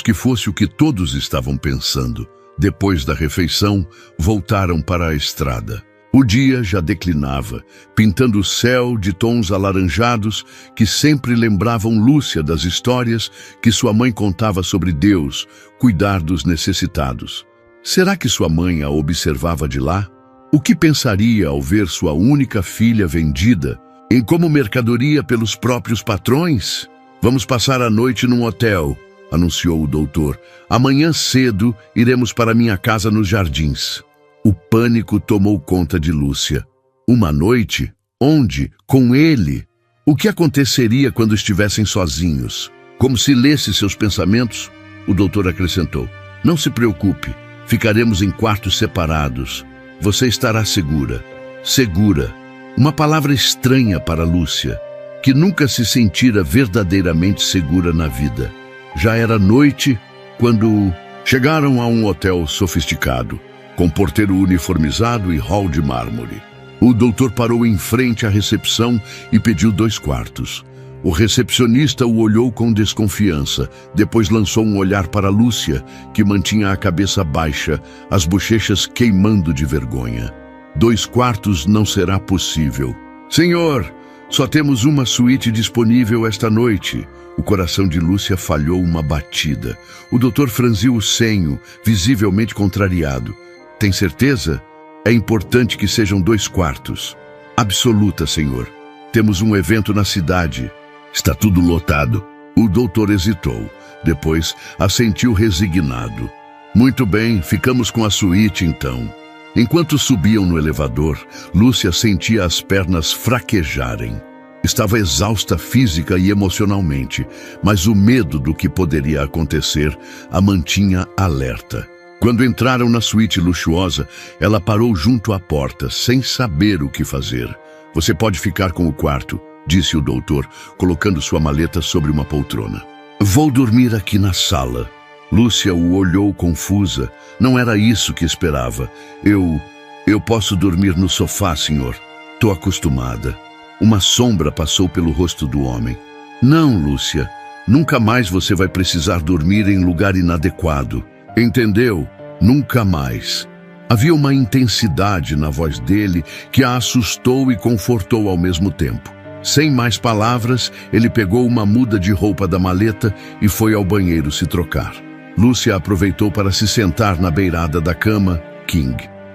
que fosse o que todos estavam pensando. Depois da refeição, voltaram para a estrada. O dia já declinava, pintando o céu de tons alaranjados que sempre lembravam Lúcia das histórias que sua mãe contava sobre Deus, cuidar dos necessitados. Será que sua mãe a observava de lá? O que pensaria ao ver sua única filha vendida como mercadoria pelos próprios patrões? Vamos passar a noite num hotel, anunciou o doutor. Amanhã cedo iremos para minha casa nos Jardins. O pânico tomou conta de Lúcia. Uma noite? Onde? Com ele? O que aconteceria quando estivessem sozinhos? Como se lesse seus pensamentos, o doutor acrescentou. Não se preocupe, ficaremos em quartos separados. Você estará segura. Segura. Uma palavra estranha para Lúcia, que nunca se sentira verdadeiramente segura na vida. Já era noite quando chegaram a um hotel sofisticado, com porteiro uniformizado e hall de mármore. O doutor parou em frente à recepção e pediu 2 quartos. O recepcionista o olhou com desconfiança, depois lançou um olhar para Lúcia, que mantinha a cabeça baixa, as bochechas queimando de vergonha. 2 quartos não será possível. Senhor, só temos uma suíte disponível esta noite. O coração de Lúcia falhou uma batida. O doutor franziu o senho, visivelmente contrariado. Tem certeza? É importante que sejam 2 quartos. Absoluta, senhor. Temos um evento na cidade. Está tudo lotado. O doutor hesitou. Depois assentiu resignado. Muito bem, ficamos com a suíte então. Enquanto subiam no elevador, Lúcia sentia as pernas fraquejarem. Estava exausta física e emocionalmente, mas o medo do que poderia acontecer a mantinha alerta. Quando entraram na suíte luxuosa, ela parou junto à porta, sem saber o que fazer. Você pode ficar com o quarto, disse o doutor, colocando sua maleta sobre uma poltrona. Vou dormir aqui na sala. Lúcia o olhou confusa. Não era isso que esperava. Eu posso dormir no sofá, senhor. Tô acostumada. Uma sombra passou pelo rosto do homem. Não, Lúcia. Nunca mais você vai precisar dormir em lugar inadequado. Entendeu? Nunca mais. Havia uma intensidade na voz dele que a assustou e confortou ao mesmo tempo. Sem mais palavras, ele pegou uma muda de roupa da maleta e foi ao banheiro se trocar. Lúcia aproveitou para se sentar na beirada da cama,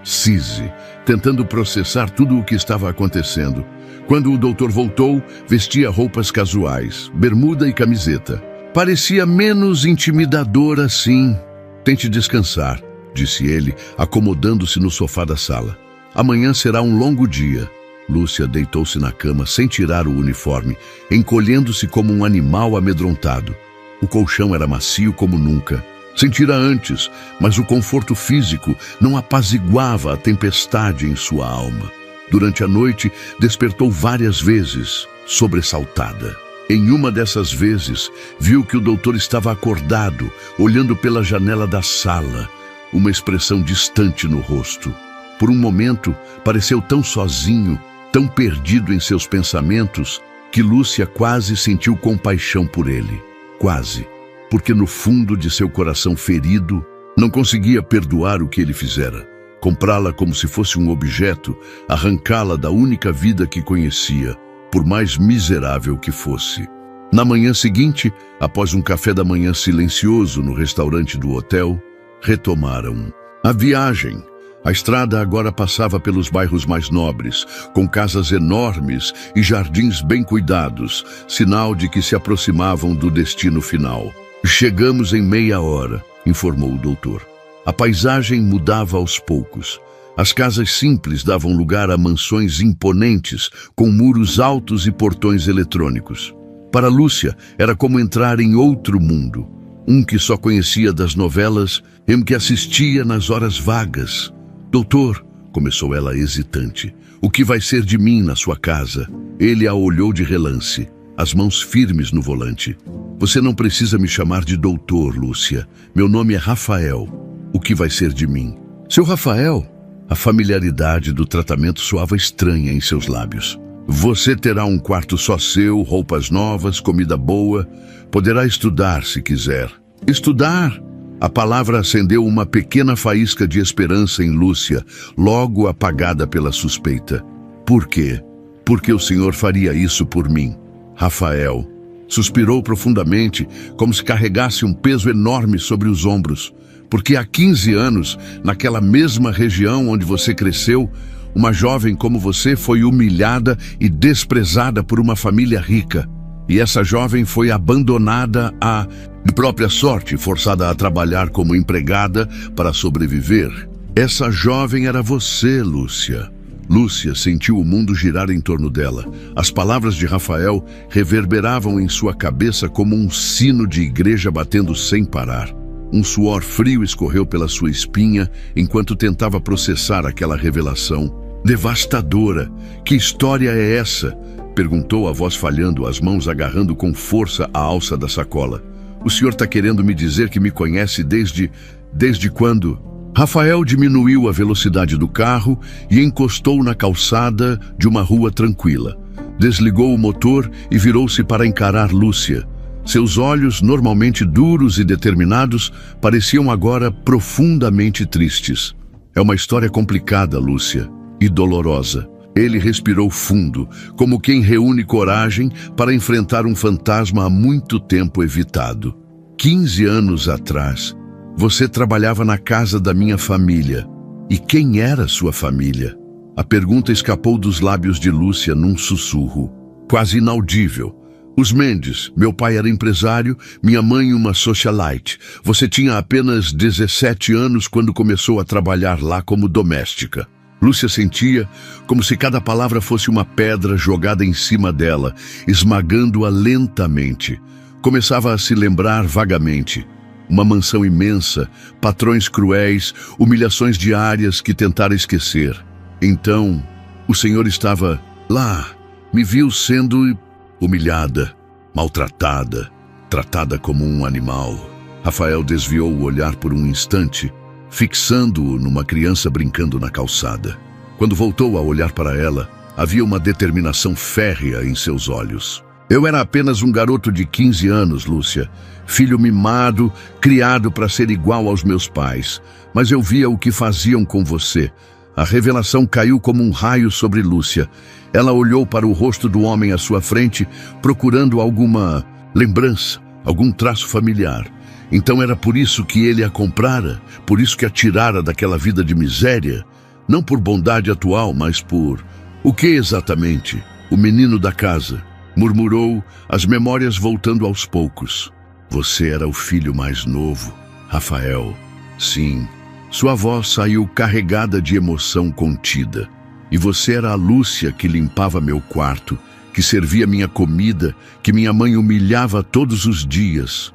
Sise, tentando processar tudo o que estava acontecendo. Quando o doutor voltou, vestia roupas casuais, bermuda e camiseta. Parecia menos intimidador assim. Tente descansar, disse ele, acomodando-se no sofá da sala. Amanhã será um longo dia. Lúcia deitou-se na cama sem tirar o uniforme, encolhendo-se como um animal amedrontado. O colchão era macio como nunca. Sentira antes, mas o conforto físico não apaziguava a tempestade em sua alma. Durante a noite, despertou várias vezes, sobressaltada. Em uma dessas vezes, viu que o doutor estava acordado, olhando pela janela da sala, uma expressão distante no rosto. Por um momento, pareceu tão sozinho, tão perdido em seus pensamentos, que Lúcia quase sentiu compaixão por ele. Quase. Porque no fundo de seu coração ferido, não conseguia perdoar o que ele fizera. Comprá-la como se fosse um objeto, arrancá-la da única vida que conhecia, por mais miserável que fosse. Na manhã seguinte, após um café da manhã silencioso no restaurante do hotel, retomaram a viagem. A estrada agora passava pelos bairros mais nobres, com casas enormes e jardins bem cuidados, sinal de que se aproximavam do destino final. Chegamos em meia hora, informou o doutor. A paisagem mudava aos poucos. As casas simples davam lugar a mansões imponentes, com muros altos e portões eletrônicos. Para Lúcia, era como entrar em outro mundo, um que só conhecia das novelas, em que assistia nas horas vagas. Doutor, começou ela hesitante, o que vai ser de mim na sua casa? Ele a olhou de relance, as mãos firmes no volante. Você não precisa me chamar de doutor, Lúcia. Meu nome é Rafael. O que vai ser de mim? Seu Rafael, a familiaridade do tratamento soava estranha em seus lábios. Você terá um quarto só seu, roupas novas, comida boa. Poderá estudar se quiser. Estudar? A palavra acendeu uma pequena faísca de esperança em Lúcia, logo apagada pela suspeita. Por quê? Porque o senhor faria isso por mim. Rafael suspirou profundamente, como se carregasse um peso enorme sobre os ombros. Porque há 15 anos, naquela mesma região onde você cresceu, uma jovem como você foi humilhada e desprezada por uma família rica. E essa jovem foi abandonada de própria sorte, forçada a trabalhar como empregada para sobreviver. Essa jovem era você, Lúcia. Lúcia sentiu o mundo girar em torno dela. As palavras de Rafael reverberavam em sua cabeça como um sino de igreja batendo sem parar. Um suor frio escorreu pela sua espinha enquanto tentava processar aquela revelação. Devastadora! Que história é essa? Perguntou a voz falhando, as mãos agarrando com força a alça da sacola. O senhor está querendo me dizer que me conhece desde quando? Rafael diminuiu a velocidade do carro e encostou na calçada de uma rua tranquila. Desligou o motor e virou-se para encarar Lúcia. Seus olhos, normalmente duros e determinados, pareciam agora profundamente tristes. É uma história complicada, Lúcia, e dolorosa. Ele respirou fundo, como quem reúne coragem para enfrentar um fantasma há muito tempo evitado. 15 anos atrás, você trabalhava na casa da minha família. E quem era sua família? A pergunta escapou dos lábios de Lúcia num sussurro, quase inaudível. Os Mendes. Meu pai era empresário, minha mãe uma socialite. Você tinha apenas 17 anos quando começou a trabalhar lá como doméstica. Lúcia sentia como se cada palavra fosse uma pedra jogada em cima dela, esmagando-a lentamente. Começava a se lembrar vagamente. Uma mansão imensa, patrões cruéis, humilhações diárias que tentara esquecer. Então, o senhor estava lá, me viu sendo humilhada, maltratada, tratada como um animal. Rafael desviou o olhar por um instante, fixando-o numa criança brincando na calçada. Quando voltou a olhar para ela, havia uma determinação férrea em seus olhos. Eu era apenas um garoto de 15 anos, Lúcia, filho mimado, criado para ser igual aos meus pais. Mas eu via o que faziam com você. A revelação caiu como um raio sobre Lúcia. Ela olhou para o rosto do homem à sua frente, procurando alguma lembrança, algum traço familiar. Então era por isso que ele a comprara, por isso que a tirara daquela vida de miséria. Não por bondade atual, mas por... O que exatamente? O menino da casa murmurou, as memórias voltando aos poucos. Você era o filho mais novo, Rafael. Sim, sua voz saiu carregada de emoção contida. E você era a Lúcia que limpava meu quarto, que servia minha comida, que minha mãe humilhava todos os dias.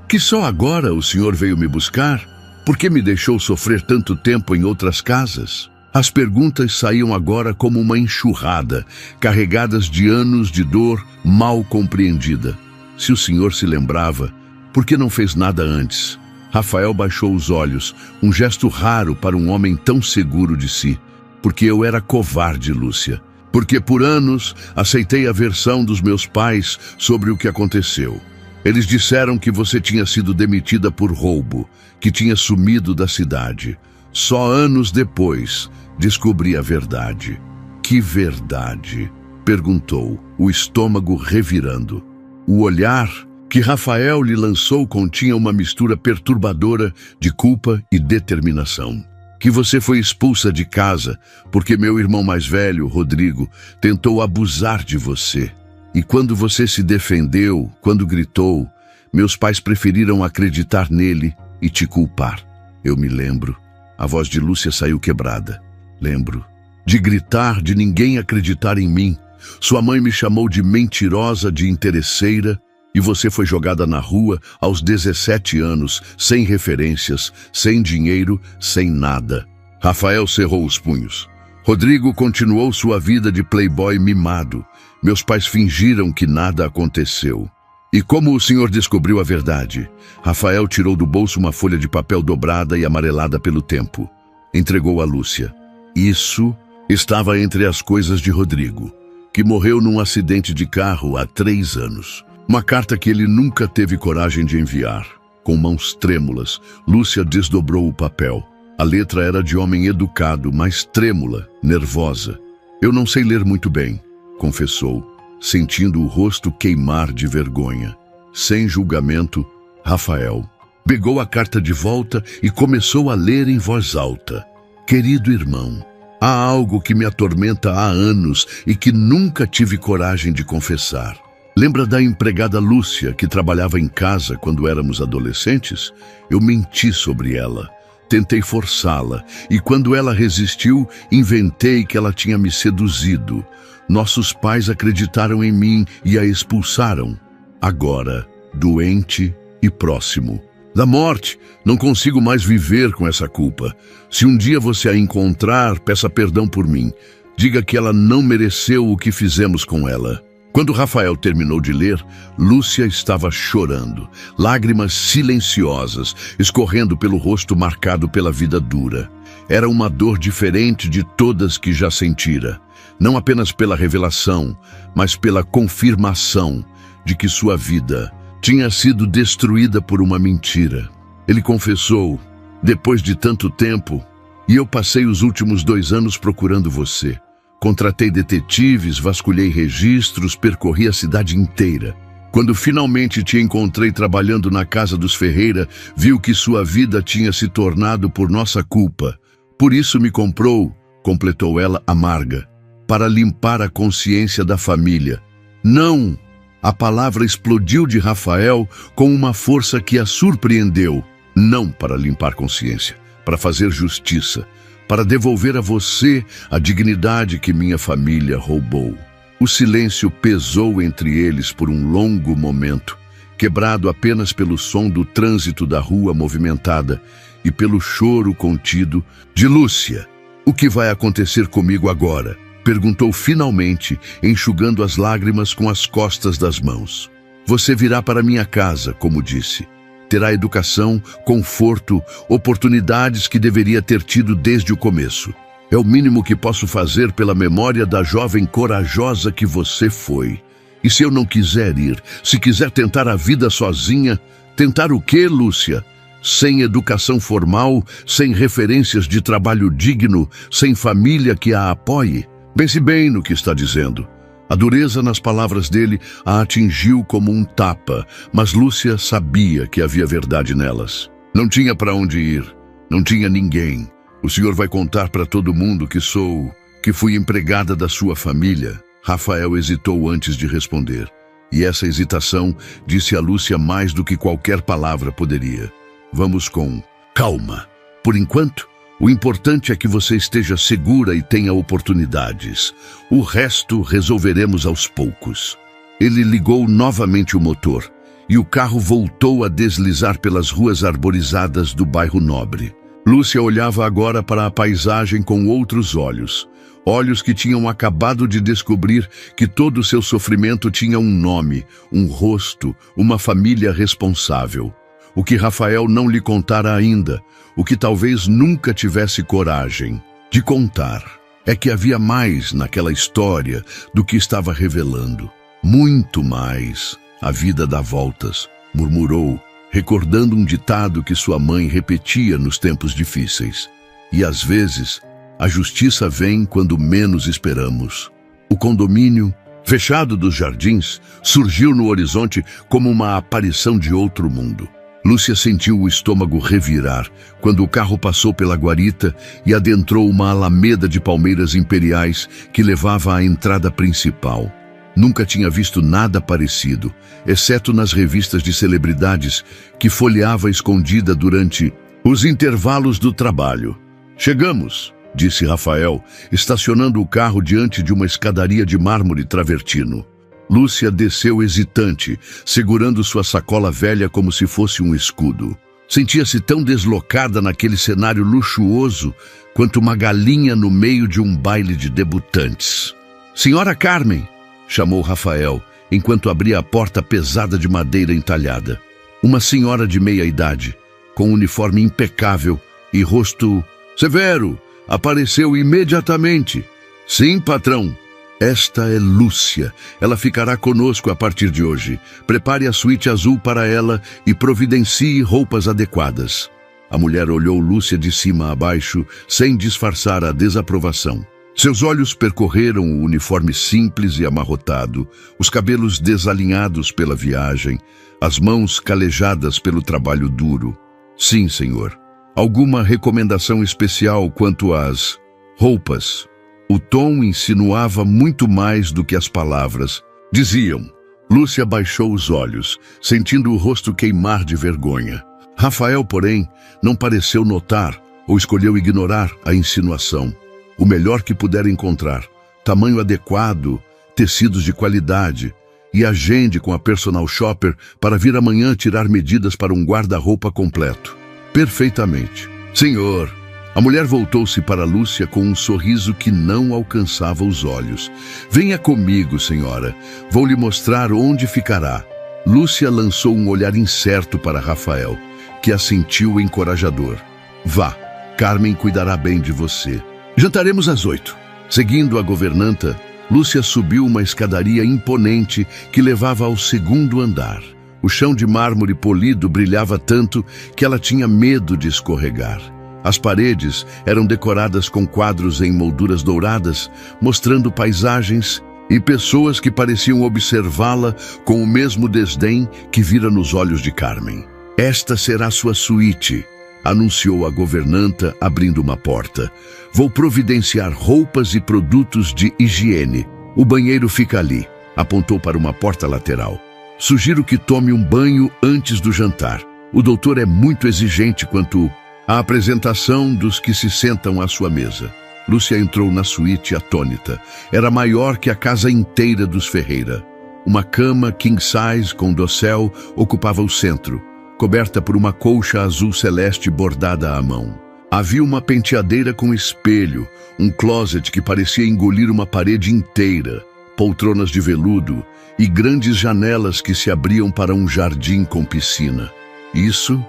Que só agora o senhor veio me buscar? Por que me deixou sofrer tanto tempo em outras casas? As perguntas saíam agora como uma enxurrada, carregadas de anos de dor mal compreendida. Se o senhor se lembrava, por que não fez nada antes? Rafael baixou os olhos, um gesto raro para um homem tão seguro de si. Porque eu era covarde, Lúcia. Porque por anos aceitei a versão dos meus pais sobre o que aconteceu. Eles disseram que você tinha sido demitida por roubo, que tinha sumido da cidade. Só anos depois descobri a verdade. Que verdade? Perguntou, o estômago revirando. O olhar que Rafael lhe lançou continha uma mistura perturbadora de culpa e determinação. Que você foi expulsa de casa porque meu irmão mais velho, Rodrigo, tentou abusar de você. E quando você se defendeu, quando gritou, meus pais preferiram acreditar nele e te culpar. Eu me lembro. A voz de Lúcia saiu quebrada. Lembro. De gritar, de ninguém acreditar em mim. Sua mãe me chamou de mentirosa, de interesseira, e você foi jogada na rua aos 17 anos, sem referências, sem dinheiro, sem nada. Rafael cerrou os punhos. Rodrigo continuou sua vida de playboy mimado. Meus pais fingiram que nada aconteceu. E como o senhor descobriu a verdade? Rafael tirou do bolso uma folha de papel dobrada e amarelada pelo tempo. Entregou a Lúcia. Isso estava entre as coisas de Rodrigo, que morreu num acidente de carro há 3 anos. Uma carta que ele nunca teve coragem de enviar. Com mãos trêmulas, Lúcia desdobrou o papel. A letra era de homem educado, mas trêmula, nervosa. Eu não sei ler muito bem, confessou, sentindo o rosto queimar de vergonha. Sem julgamento, Rafael pegou a carta de volta e começou a ler em voz alta. Querido irmão, há algo que me atormenta há anos e que nunca tive coragem de confessar. Lembra da empregada Lúcia, que trabalhava em casa quando éramos adolescentes? Eu menti sobre ela. Tentei forçá-la, e quando ela resistiu, inventei que ela tinha me seduzido. Nossos pais acreditaram em mim e a expulsaram. Agora, doente e próximo da morte, não consigo mais viver com essa culpa. Se um dia você a encontrar, peça perdão por mim. Diga que ela não mereceu o que fizemos com ela. Quando Rafael terminou de ler, Lúcia estava chorando, lágrimas silenciosas, escorrendo pelo rosto marcado pela vida dura. Era uma dor diferente de todas que já sentira, não apenas pela revelação, mas pela confirmação de que sua vida tinha sido destruída por uma mentira. Ele confessou, depois de tanto tempo, e eu passei os últimos 2 anos procurando você. Contratei detetives, vasculhei registros, percorri a cidade inteira. Quando finalmente te encontrei trabalhando na casa dos Ferreira, viu que sua vida tinha se tornado por nossa culpa. Por isso me comprou, completou ela amarga, para limpar a consciência da família. Não! A palavra explodiu de Rafael com uma força que a surpreendeu. Não para limpar consciência, para fazer justiça, para devolver a você a dignidade que minha família roubou. O silêncio pesou entre eles por um longo momento, quebrado apenas pelo som do trânsito da rua movimentada e pelo choro contido de Lúcia. O que vai acontecer comigo agora? Perguntou finalmente, enxugando as lágrimas com as costas das mãos. Você virá para minha casa, como disse. Terá educação, conforto, oportunidades que deveria ter tido desde o começo. É o mínimo que posso fazer pela memória da jovem corajosa que você foi. E se eu não quiser ir, se quiser tentar a vida sozinha, tentar o quê, Lúcia? Sem educação formal, sem referências de trabalho digno, sem família que a apoie? Pense bem no que está dizendo. A dureza nas palavras dele a atingiu como um tapa, mas Lúcia sabia que havia verdade nelas. Não tinha para onde ir, não tinha ninguém. O senhor vai contar para todo mundo que fui empregada da sua família? Rafael hesitou antes de responder, e essa hesitação disse a Lúcia mais do que qualquer palavra poderia. Vamos com calma. Por enquanto, o importante é que você esteja segura e tenha oportunidades. O resto resolveremos aos poucos. Ele ligou novamente o motor e o carro voltou a deslizar pelas ruas arborizadas do bairro Nobre. Lúcia olhava agora para a paisagem com outros olhos. Olhos que tinham acabado de descobrir que todo o seu sofrimento tinha um nome, um rosto, uma família responsável. O que Rafael não lhe contara ainda, o que talvez nunca tivesse coragem de contar, é que havia mais naquela história do que estava revelando. Muito mais. A vida dá voltas, murmurou, recordando um ditado que sua mãe repetia nos tempos difíceis. E às vezes, a justiça vem quando menos esperamos. O condomínio, fechado dos jardins, surgiu no horizonte como uma aparição de outro mundo. Lúcia sentiu o estômago revirar quando o carro passou pela guarita e adentrou uma alameda de palmeiras imperiais que levava à entrada principal. Nunca tinha visto nada parecido, exceto nas revistas de celebridades que folheava escondida durante os intervalos do trabalho. Chegamos, disse Rafael, estacionando o carro diante de uma escadaria de mármore travertino. Lúcia desceu hesitante, segurando sua sacola velha como se fosse um escudo. Sentia-se tão deslocada naquele cenário luxuoso quanto uma galinha no meio de um baile de debutantes. Senhora Carmen, chamou Rafael, enquanto abria a porta pesada de madeira entalhada. Uma senhora de meia idade, com um uniforme impecável e rosto severo, apareceu imediatamente. Sim, patrão. Esta é Lúcia. Ela ficará conosco a partir de hoje. Prepare a suíte azul para ela e providencie roupas adequadas. A mulher olhou Lúcia de cima a baixo, sem disfarçar a desaprovação. Seus olhos percorreram o uniforme simples e amarrotado, os cabelos desalinhados pela viagem, as mãos calejadas pelo trabalho duro. Sim, senhor. Alguma recomendação especial quanto às roupas? O tom insinuava muito mais do que as palavras. Diziam. Lúcia baixou os olhos, sentindo o rosto queimar de vergonha. Rafael, porém, não pareceu notar ou escolheu ignorar a insinuação. O melhor que puder encontrar, tamanho adequado, tecidos de qualidade, e agende com a personal shopper para vir amanhã tirar medidas para um guarda-roupa completo. Perfeitamente. Senhor. A mulher voltou-se para Lúcia com um sorriso que não alcançava os olhos. Venha comigo, senhora. Vou lhe mostrar onde ficará. Lúcia lançou um olhar incerto para Rafael, que a sentiu encorajador. Vá, Carmen cuidará bem de você. Jantaremos às 8. Seguindo a governanta, Lúcia subiu uma escadaria imponente que levava ao segundo andar. O chão de mármore polido brilhava tanto que ela tinha medo de escorregar. As paredes eram decoradas com quadros em molduras douradas, mostrando paisagens e pessoas que pareciam observá-la com o mesmo desdém que vira nos olhos de Carmen. Esta será sua suíte, anunciou a governanta, abrindo uma porta. Vou providenciar roupas e produtos de higiene. O banheiro fica ali, apontou para uma porta lateral. Sugiro que tome um banho antes do jantar. O doutor é muito exigente quanto à apresentação dos que se sentam à sua mesa. Lúcia entrou na suíte atônita. Era maior que a casa inteira dos Ferreira. Uma cama king size com dossel ocupava o centro, coberta por uma colcha azul celeste bordada à mão. Havia uma penteadeira com espelho, um closet que parecia engolir uma parede inteira, poltronas de veludo e grandes janelas que se abriam para um jardim com piscina. Isso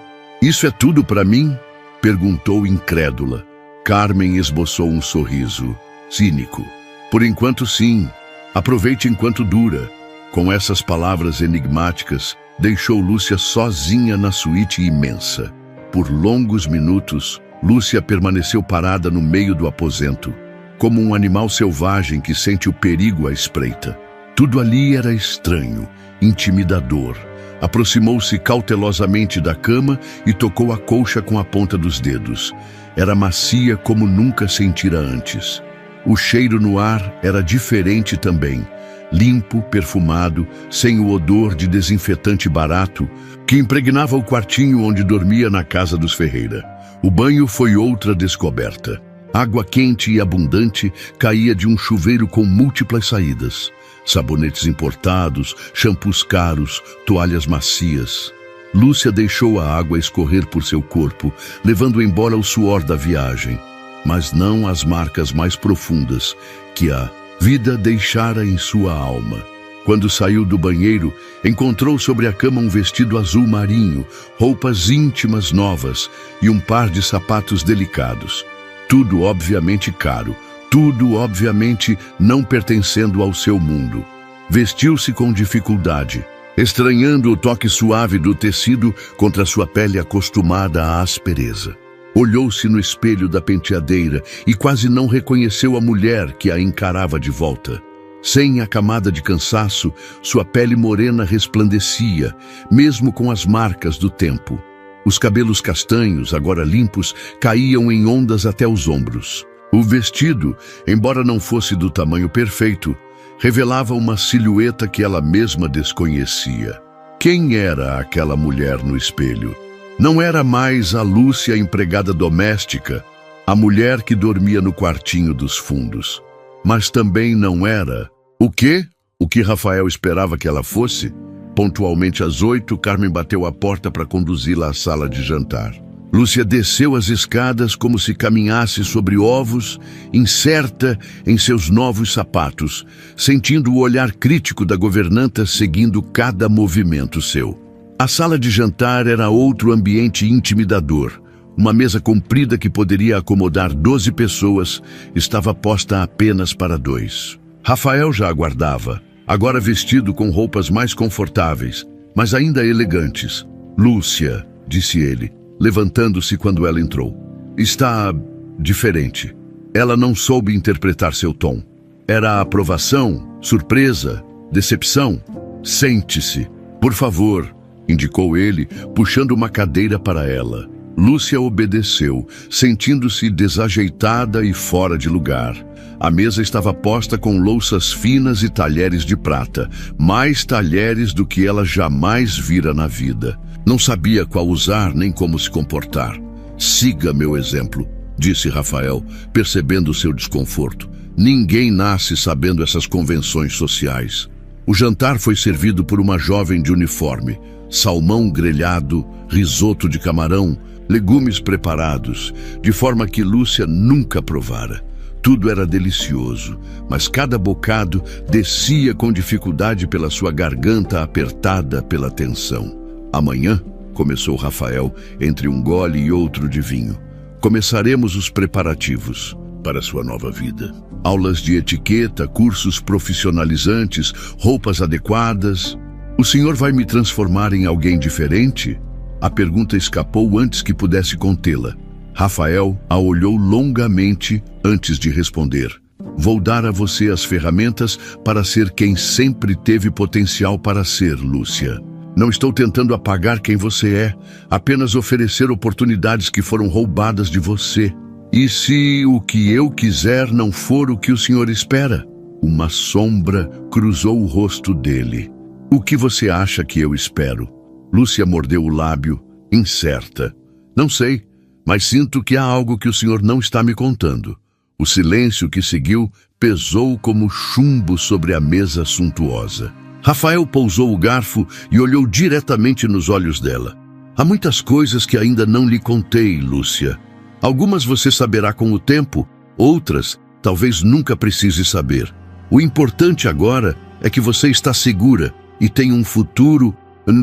é tudo para mim? Perguntou incrédula. Carmen esboçou um sorriso cínico. Por enquanto, sim. Aproveite enquanto dura. Com essas palavras enigmáticas, deixou Lúcia sozinha na suíte imensa. Por longos minutos, Lúcia permaneceu parada no meio do aposento, como um animal selvagem que sente o perigo à espreita. Tudo ali era estranho, intimidador. Aproximou-se cautelosamente da cama e tocou a colcha com a ponta dos dedos. Era macia como nunca sentira antes. O cheiro no ar era diferente também. Limpo, perfumado, sem o odor de desinfetante barato que impregnava o quartinho onde dormia na casa dos Ferreira. O banho foi outra descoberta. Água quente e abundante caía de um chuveiro com múltiplas saídas. Sabonetes importados, shampoos caros, toalhas macias. Lúcia deixou a água escorrer por seu corpo, levando embora o suor da viagem, mas não as marcas mais profundas que a vida deixara em sua alma. Quando saiu do banheiro, encontrou sobre a cama um vestido azul marinho, roupas íntimas novas e um par de sapatos delicados. Tudo obviamente caro, tudo obviamente não pertencendo ao seu mundo. Vestiu-se com dificuldade, estranhando o toque suave do tecido contra sua pele acostumada à aspereza. Olhou-se no espelho da penteadeira e quase não reconheceu a mulher que a encarava de volta. Sem a camada de cansaço, sua pele morena resplandecia, mesmo com as marcas do tempo. Os cabelos castanhos, agora limpos, caíam em ondas até os ombros. O vestido, embora não fosse do tamanho perfeito, revelava uma silhueta que ela mesma desconhecia. Quem era aquela mulher no espelho? Não era mais a Lúcia, empregada doméstica, a mulher que dormia no quartinho dos fundos. Mas também não era... O quê? O que Rafael esperava que ela fosse? Pontualmente às 8, Carmen bateu a porta para conduzi-la à sala de jantar. Lúcia desceu as escadas como se caminhasse sobre ovos, incerta em seus novos sapatos, sentindo o olhar crítico da governanta seguindo cada movimento seu. A sala de jantar era outro ambiente intimidador. Uma mesa comprida que poderia acomodar 12 pessoas estava posta apenas para 2. Rafael já aguardava, agora vestido com roupas mais confortáveis, mas ainda elegantes. "Lúcia", disse ele, levantando-se quando ela entrou. "Está diferente." Ela não soube interpretar seu tom. Era aprovação, surpresa, decepção. "Sente-se, por favor", indicou ele, puxando uma cadeira para ela. Lúcia obedeceu, sentindo-se desajeitada e fora de lugar. A mesa estava posta com louças finas e talheres de prata, mais talheres do que ela jamais vira na vida. Não sabia qual usar nem como se comportar. "Siga meu exemplo", disse Rafael, percebendo seu desconforto. Ninguém nasce sabendo essas convenções sociais. O jantar foi servido por uma jovem de uniforme. Salmão grelhado, risoto de camarão, legumes preparados, de forma que Lúcia nunca provara. Tudo era delicioso, mas cada bocado descia com dificuldade pela sua garganta apertada pela tensão. "Amanhã", começou Rafael, entre um gole e outro de vinho, "começaremos os preparativos para sua nova vida. Aulas de etiqueta, cursos profissionalizantes, roupas adequadas. O senhor vai me transformar em alguém diferente?" A pergunta escapou antes que pudesse contê-la. Rafael a olhou longamente antes de responder. "Vou dar a você as ferramentas para ser quem sempre teve potencial para ser, Lúcia. Não estou tentando apagar quem você é, apenas oferecer oportunidades que foram roubadas de você. E se o que eu quiser não for o que o senhor espera?" Uma sombra cruzou o rosto dele. "O que você acha que eu espero?" Lúcia mordeu o lábio, incerta. "Não sei, mas sinto que há algo que o senhor não está me contando." O silêncio que seguiu pesou como chumbo sobre a mesa suntuosa. Rafael pousou o garfo e olhou diretamente nos olhos dela. "Há muitas coisas que ainda não lhe contei, Lúcia. Algumas você saberá com o tempo, outras talvez nunca precise saber. O importante agora é que você está segura e tem um futuro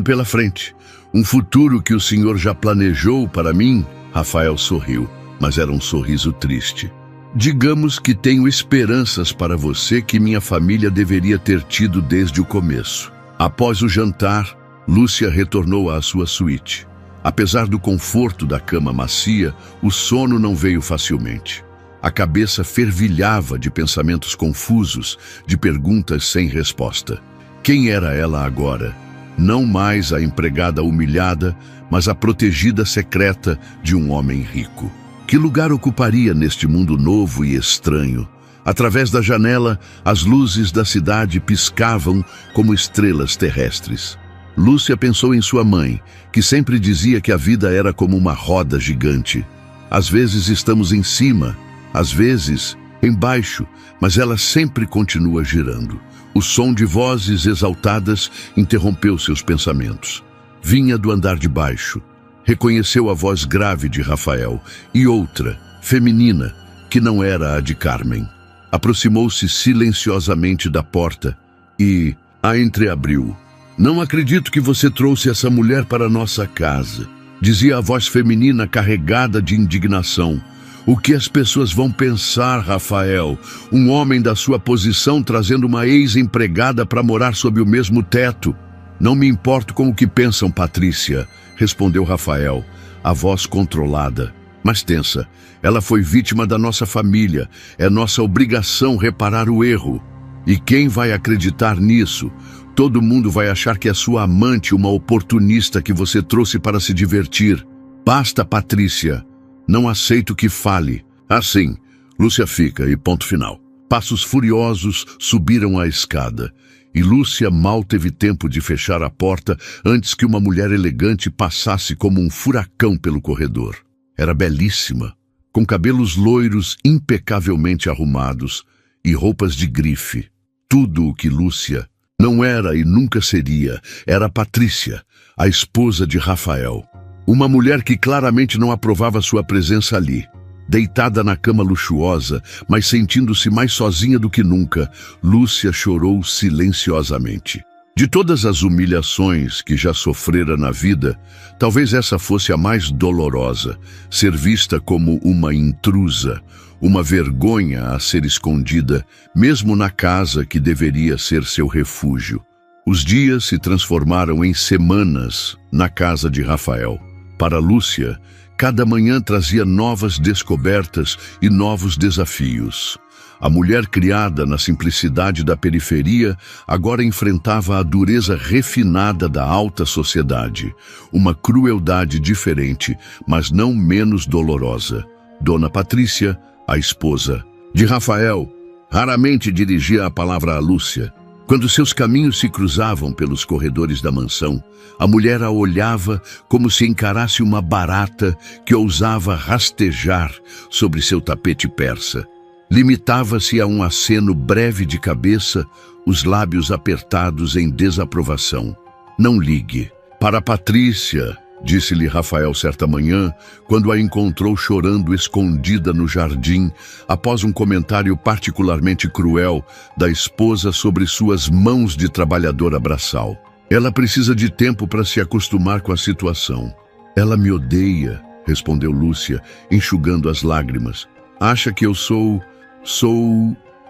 pela frente. Um futuro que o senhor já planejou para mim." Rafael sorriu, mas era um sorriso triste. "Digamos que tenho esperanças para você que minha família deveria ter tido desde o começo." Após o jantar, Lúcia retornou à sua suíte. Apesar do conforto da cama macia, o sono não veio facilmente. A cabeça fervilhava de pensamentos confusos, de perguntas sem resposta. Quem era ela agora? Não mais a empregada humilhada, mas a protegida secreta de um homem rico. Que lugar ocuparia neste mundo novo e estranho? Através da janela, as luzes da cidade piscavam como estrelas terrestres. Lúcia pensou em sua mãe, que sempre dizia que a vida era como uma roda gigante. Às vezes estamos em cima, às vezes embaixo, mas ela sempre continua girando. O som de vozes exaltadas interrompeu seus pensamentos. Vinha do andar de baixo. Reconheceu a voz grave de Rafael e outra, feminina, que não era a de Carmen. Aproximou-se silenciosamente da porta e a entreabriu. "Não acredito que você trouxe essa mulher para nossa casa", dizia a voz feminina carregada de indignação. "O que as pessoas vão pensar, Rafael? Um homem da sua posição trazendo uma ex-empregada para morar sob o mesmo teto." "Não me importo com o que pensam, Patrícia", respondeu Rafael, a voz controlada, mas tensa. "Ela foi vítima da nossa família. É nossa obrigação reparar o erro. E quem vai acreditar nisso? Todo mundo vai achar que é sua amante, uma oportunista que você trouxe para se divertir. Basta, Patrícia. Não aceito que fale." "Assim, Lúcia fica e ponto final." Passos furiosos subiram a escada, e Lúcia mal teve tempo de fechar a porta antes que uma mulher elegante passasse como um furacão pelo corredor. Era belíssima, com cabelos loiros impecavelmente arrumados e roupas de grife. Tudo o que Lúcia não era e nunca seria, era Patrícia, a esposa de Rafael. Uma mulher que claramente não aprovava sua presença ali. Deitada na cama luxuosa, mas sentindo-se mais sozinha do que nunca, Lúcia chorou silenciosamente. De todas as humilhações que já sofrera na vida, talvez essa fosse a mais dolorosa, ser vista como uma intrusa, uma vergonha a ser escondida, mesmo na casa que deveria ser seu refúgio. Os dias se transformaram em semanas na casa de Rafael. Para Lúcia, cada manhã trazia novas descobertas e novos desafios. A mulher criada na simplicidade da periferia agora enfrentava a dureza refinada da alta sociedade, uma crueldade diferente, mas não menos dolorosa. Dona Patrícia, a esposa de Rafael, raramente dirigia a palavra a Lúcia. Quando seus caminhos se cruzavam pelos corredores da mansão, a mulher a olhava como se encarasse uma barata que ousava rastejar sobre seu tapete persa. Limitava-se a um aceno breve de cabeça, os lábios apertados em desaprovação. Não ligue. Para Patrícia, disse-lhe Rafael certa manhã, quando a encontrou chorando escondida no jardim, após um comentário particularmente cruel da esposa sobre suas mãos de trabalhadora braçal. Ela precisa de tempo para se acostumar com a situação. Ela me odeia, respondeu Lúcia, enxugando as lágrimas. Acha que eu sou...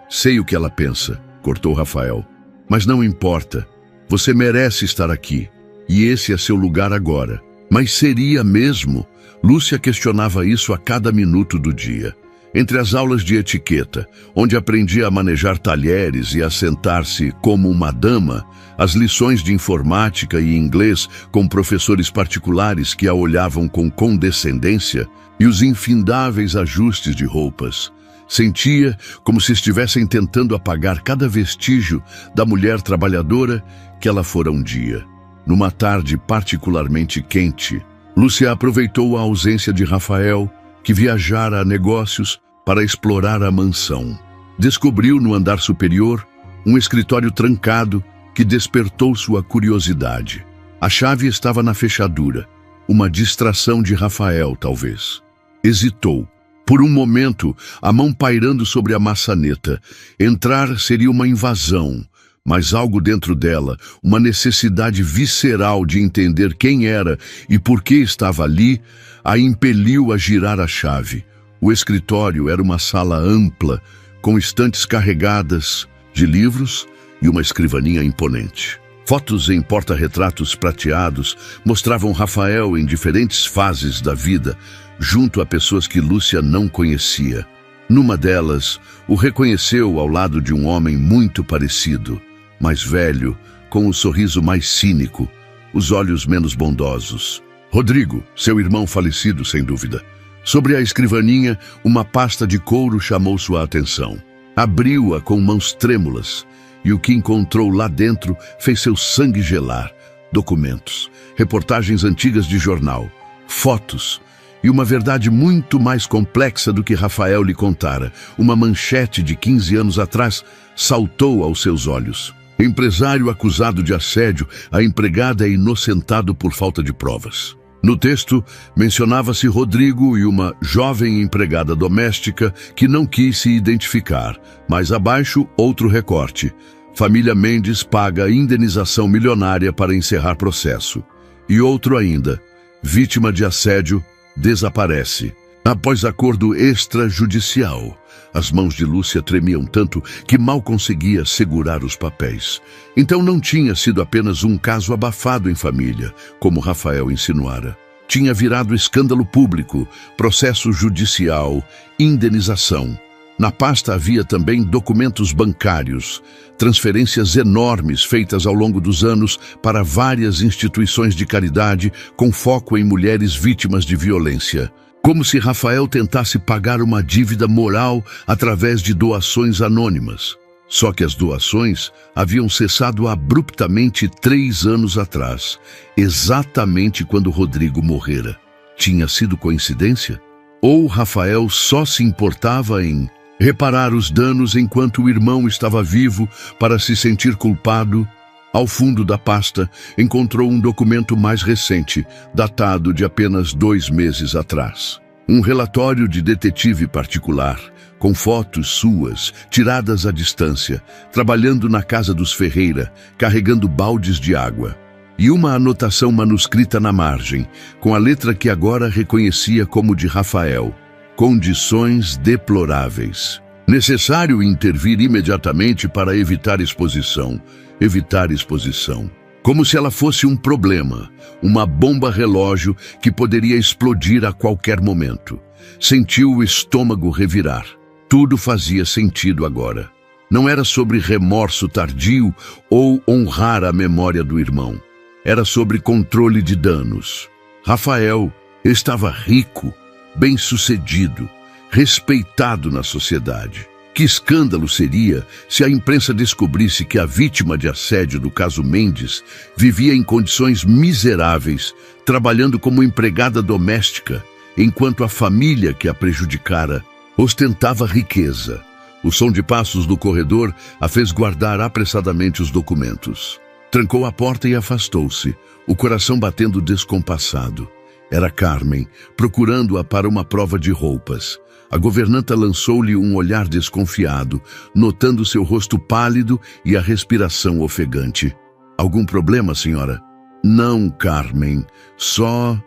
Sei o que ela pensa, cortou Rafael. Mas não importa. Você merece estar aqui. E esse é seu lugar agora. Mas seria mesmo? Lúcia questionava isso a cada minuto do dia. Entre as aulas de etiqueta, onde aprendia a manejar talheres e a sentar-se como uma dama, as lições de informática e inglês com professores particulares que a olhavam com condescendência e os infindáveis ajustes de roupas, sentia como se estivessem tentando apagar cada vestígio da mulher trabalhadora que ela fora um dia. Numa tarde particularmente quente, Lúcia aproveitou a ausência de Rafael, que viajara a negócios, para explorar a mansão. Descobriu no andar superior um escritório trancado que despertou sua curiosidade. A chave estava na fechadura, uma distração de Rafael, talvez. Hesitou. Por um momento, a mão pairando sobre a maçaneta. Entrar seria uma invasão, mas algo dentro dela, uma necessidade visceral de entender quem era e por que estava ali, a impeliu a girar a chave. O escritório era uma sala ampla, com estantes carregadas de livros e uma escrivaninha imponente. Fotos em porta-retratos prateados mostravam Rafael em diferentes fases da vida, junto a pessoas que Lúcia não conhecia. Numa delas, o reconheceu ao lado de um homem muito parecido, mais velho, com o sorriso mais cínico, os olhos menos bondosos. Rodrigo, seu irmão falecido, sem dúvida. Sobre a escrivaninha, uma pasta de couro chamou sua atenção. Abriu-a com mãos trêmulas, e o que encontrou lá dentro fez seu sangue gelar. Documentos, reportagens antigas de jornal, fotos, e uma verdade muito mais complexa do que Rafael lhe contara. Uma manchete de 15 anos atrás saltou aos seus olhos. Empresário acusado de assédio, a empregada é inocentado por falta de provas. No texto, mencionava-se Rodrigo e uma jovem empregada doméstica que não quis se identificar. Mais abaixo, outro recorte. Família Mendes paga indenização milionária para encerrar processo. E outro ainda. Vítima de assédio desaparece. Após acordo extrajudicial, as mãos de Lúcia tremiam tanto que mal conseguia segurar os papéis. Então não tinha sido apenas um caso abafado em família, como Rafael insinuara. Tinha virado escândalo público, processo judicial, indenização. Na pasta havia também documentos bancários, transferências enormes feitas ao longo dos anos para várias instituições de caridade com foco em mulheres vítimas de violência. Como se Rafael tentasse pagar uma dívida moral através de doações anônimas. Só que as doações haviam cessado abruptamente 3 anos atrás, exatamente quando Rodrigo morrera. Tinha sido coincidência? Ou Rafael só se importava em reparar os danos enquanto o irmão estava vivo para se sentir culpado Ao fundo da pasta, encontrou um documento mais recente, datado de apenas 2 meses atrás. Um relatório de detetive particular, com fotos suas, tiradas à distância, trabalhando na casa dos Ferreira, carregando baldes de água. E uma anotação manuscrita na margem, com a letra que agora reconhecia como de Rafael. Condições deploráveis. Necessário intervir imediatamente para evitar exposição. Evitar exposição. Como se ela fosse um problema, uma bomba relógio que poderia explodir a qualquer momento. Sentiu o estômago revirar. Tudo fazia sentido agora. Não era sobre remorso tardio ou honrar a memória do irmão. Era sobre controle de danos. Rafael estava rico, bem-sucedido, respeitado na sociedade. Que escândalo seria se a imprensa descobrisse que a vítima de assédio do caso Mendes vivia em condições miseráveis, trabalhando como empregada doméstica, enquanto a família que a prejudicara ostentava riqueza. O som de passos do corredor a fez guardar apressadamente os documentos. Trancou a porta e afastou-se, o coração batendo descompassado. Era Carmen, procurando-a para uma prova de roupas. A governanta lançou-lhe um olhar desconfiado, notando seu rosto pálido e a respiração ofegante. Algum problema, senhora? Não, Carmen. Só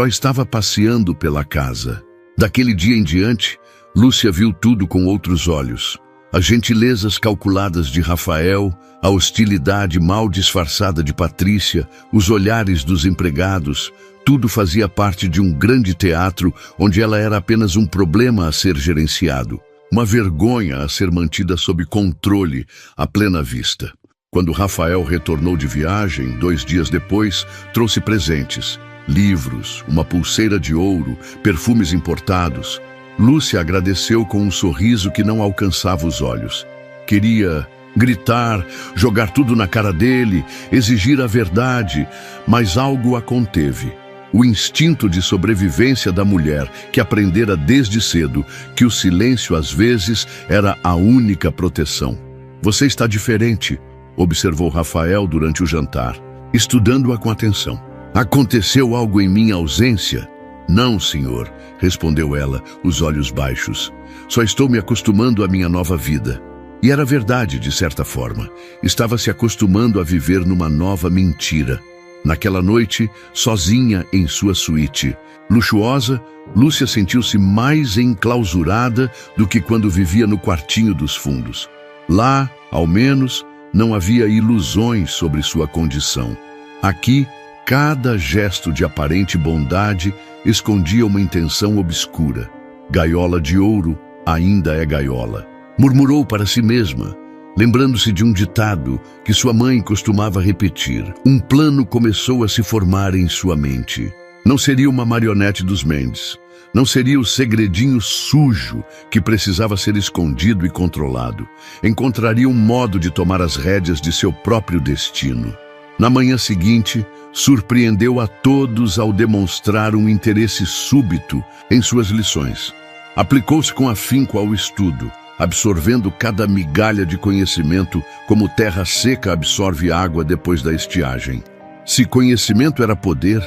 estava passeando pela casa. Daquele dia em diante, Lúcia viu tudo com outros olhos. As gentilezas calculadas de Rafael, a hostilidade mal disfarçada de Patrícia, os olhares dos empregados, tudo fazia parte de um grande teatro onde ela era apenas um problema a ser gerenciado, uma vergonha a ser mantida sob controle, à plena vista. Quando Rafael retornou de viagem, 2 dias depois, trouxe presentes, livros, uma pulseira de ouro, perfumes importados. Lúcia agradeceu com um sorriso que não alcançava os olhos. Queria gritar, jogar tudo na cara dele, exigir a verdade, mas algo a conteve. O instinto de sobrevivência da mulher que aprendera desde cedo que o silêncio às vezes era a única proteção. Você está diferente, observou Rafael durante o jantar, estudando-a com atenção. Aconteceu algo em minha ausência? Não, senhor, respondeu ela, os olhos baixos. Só estou me acostumando à minha nova vida. E era verdade, de certa forma. Estava se acostumando a viver numa nova mentira. Naquela noite, sozinha em sua suíte, luxuosa, Lúcia sentiu-se mais enclausurada do que quando vivia no quartinho dos fundos. Lá, ao menos, não havia ilusões sobre sua condição. Aqui, cada gesto de aparente bondade escondia uma intenção obscura. Gaiola de ouro ainda é gaiola. Murmurou para si mesma, lembrando-se de um ditado que sua mãe costumava repetir. Um plano começou a se formar em sua mente. Não seria uma marionete dos Mendes. Não seria o segredinho sujo que precisava ser escondido e controlado. Encontraria um modo de tomar as rédeas de seu próprio destino. Na manhã seguinte, surpreendeu a todos ao demonstrar um interesse súbito em suas lições. Aplicou-se com afinco ao estudo, absorvendo cada migalha de conhecimento como terra seca absorve água depois da estiagem. Se conhecimento era poder,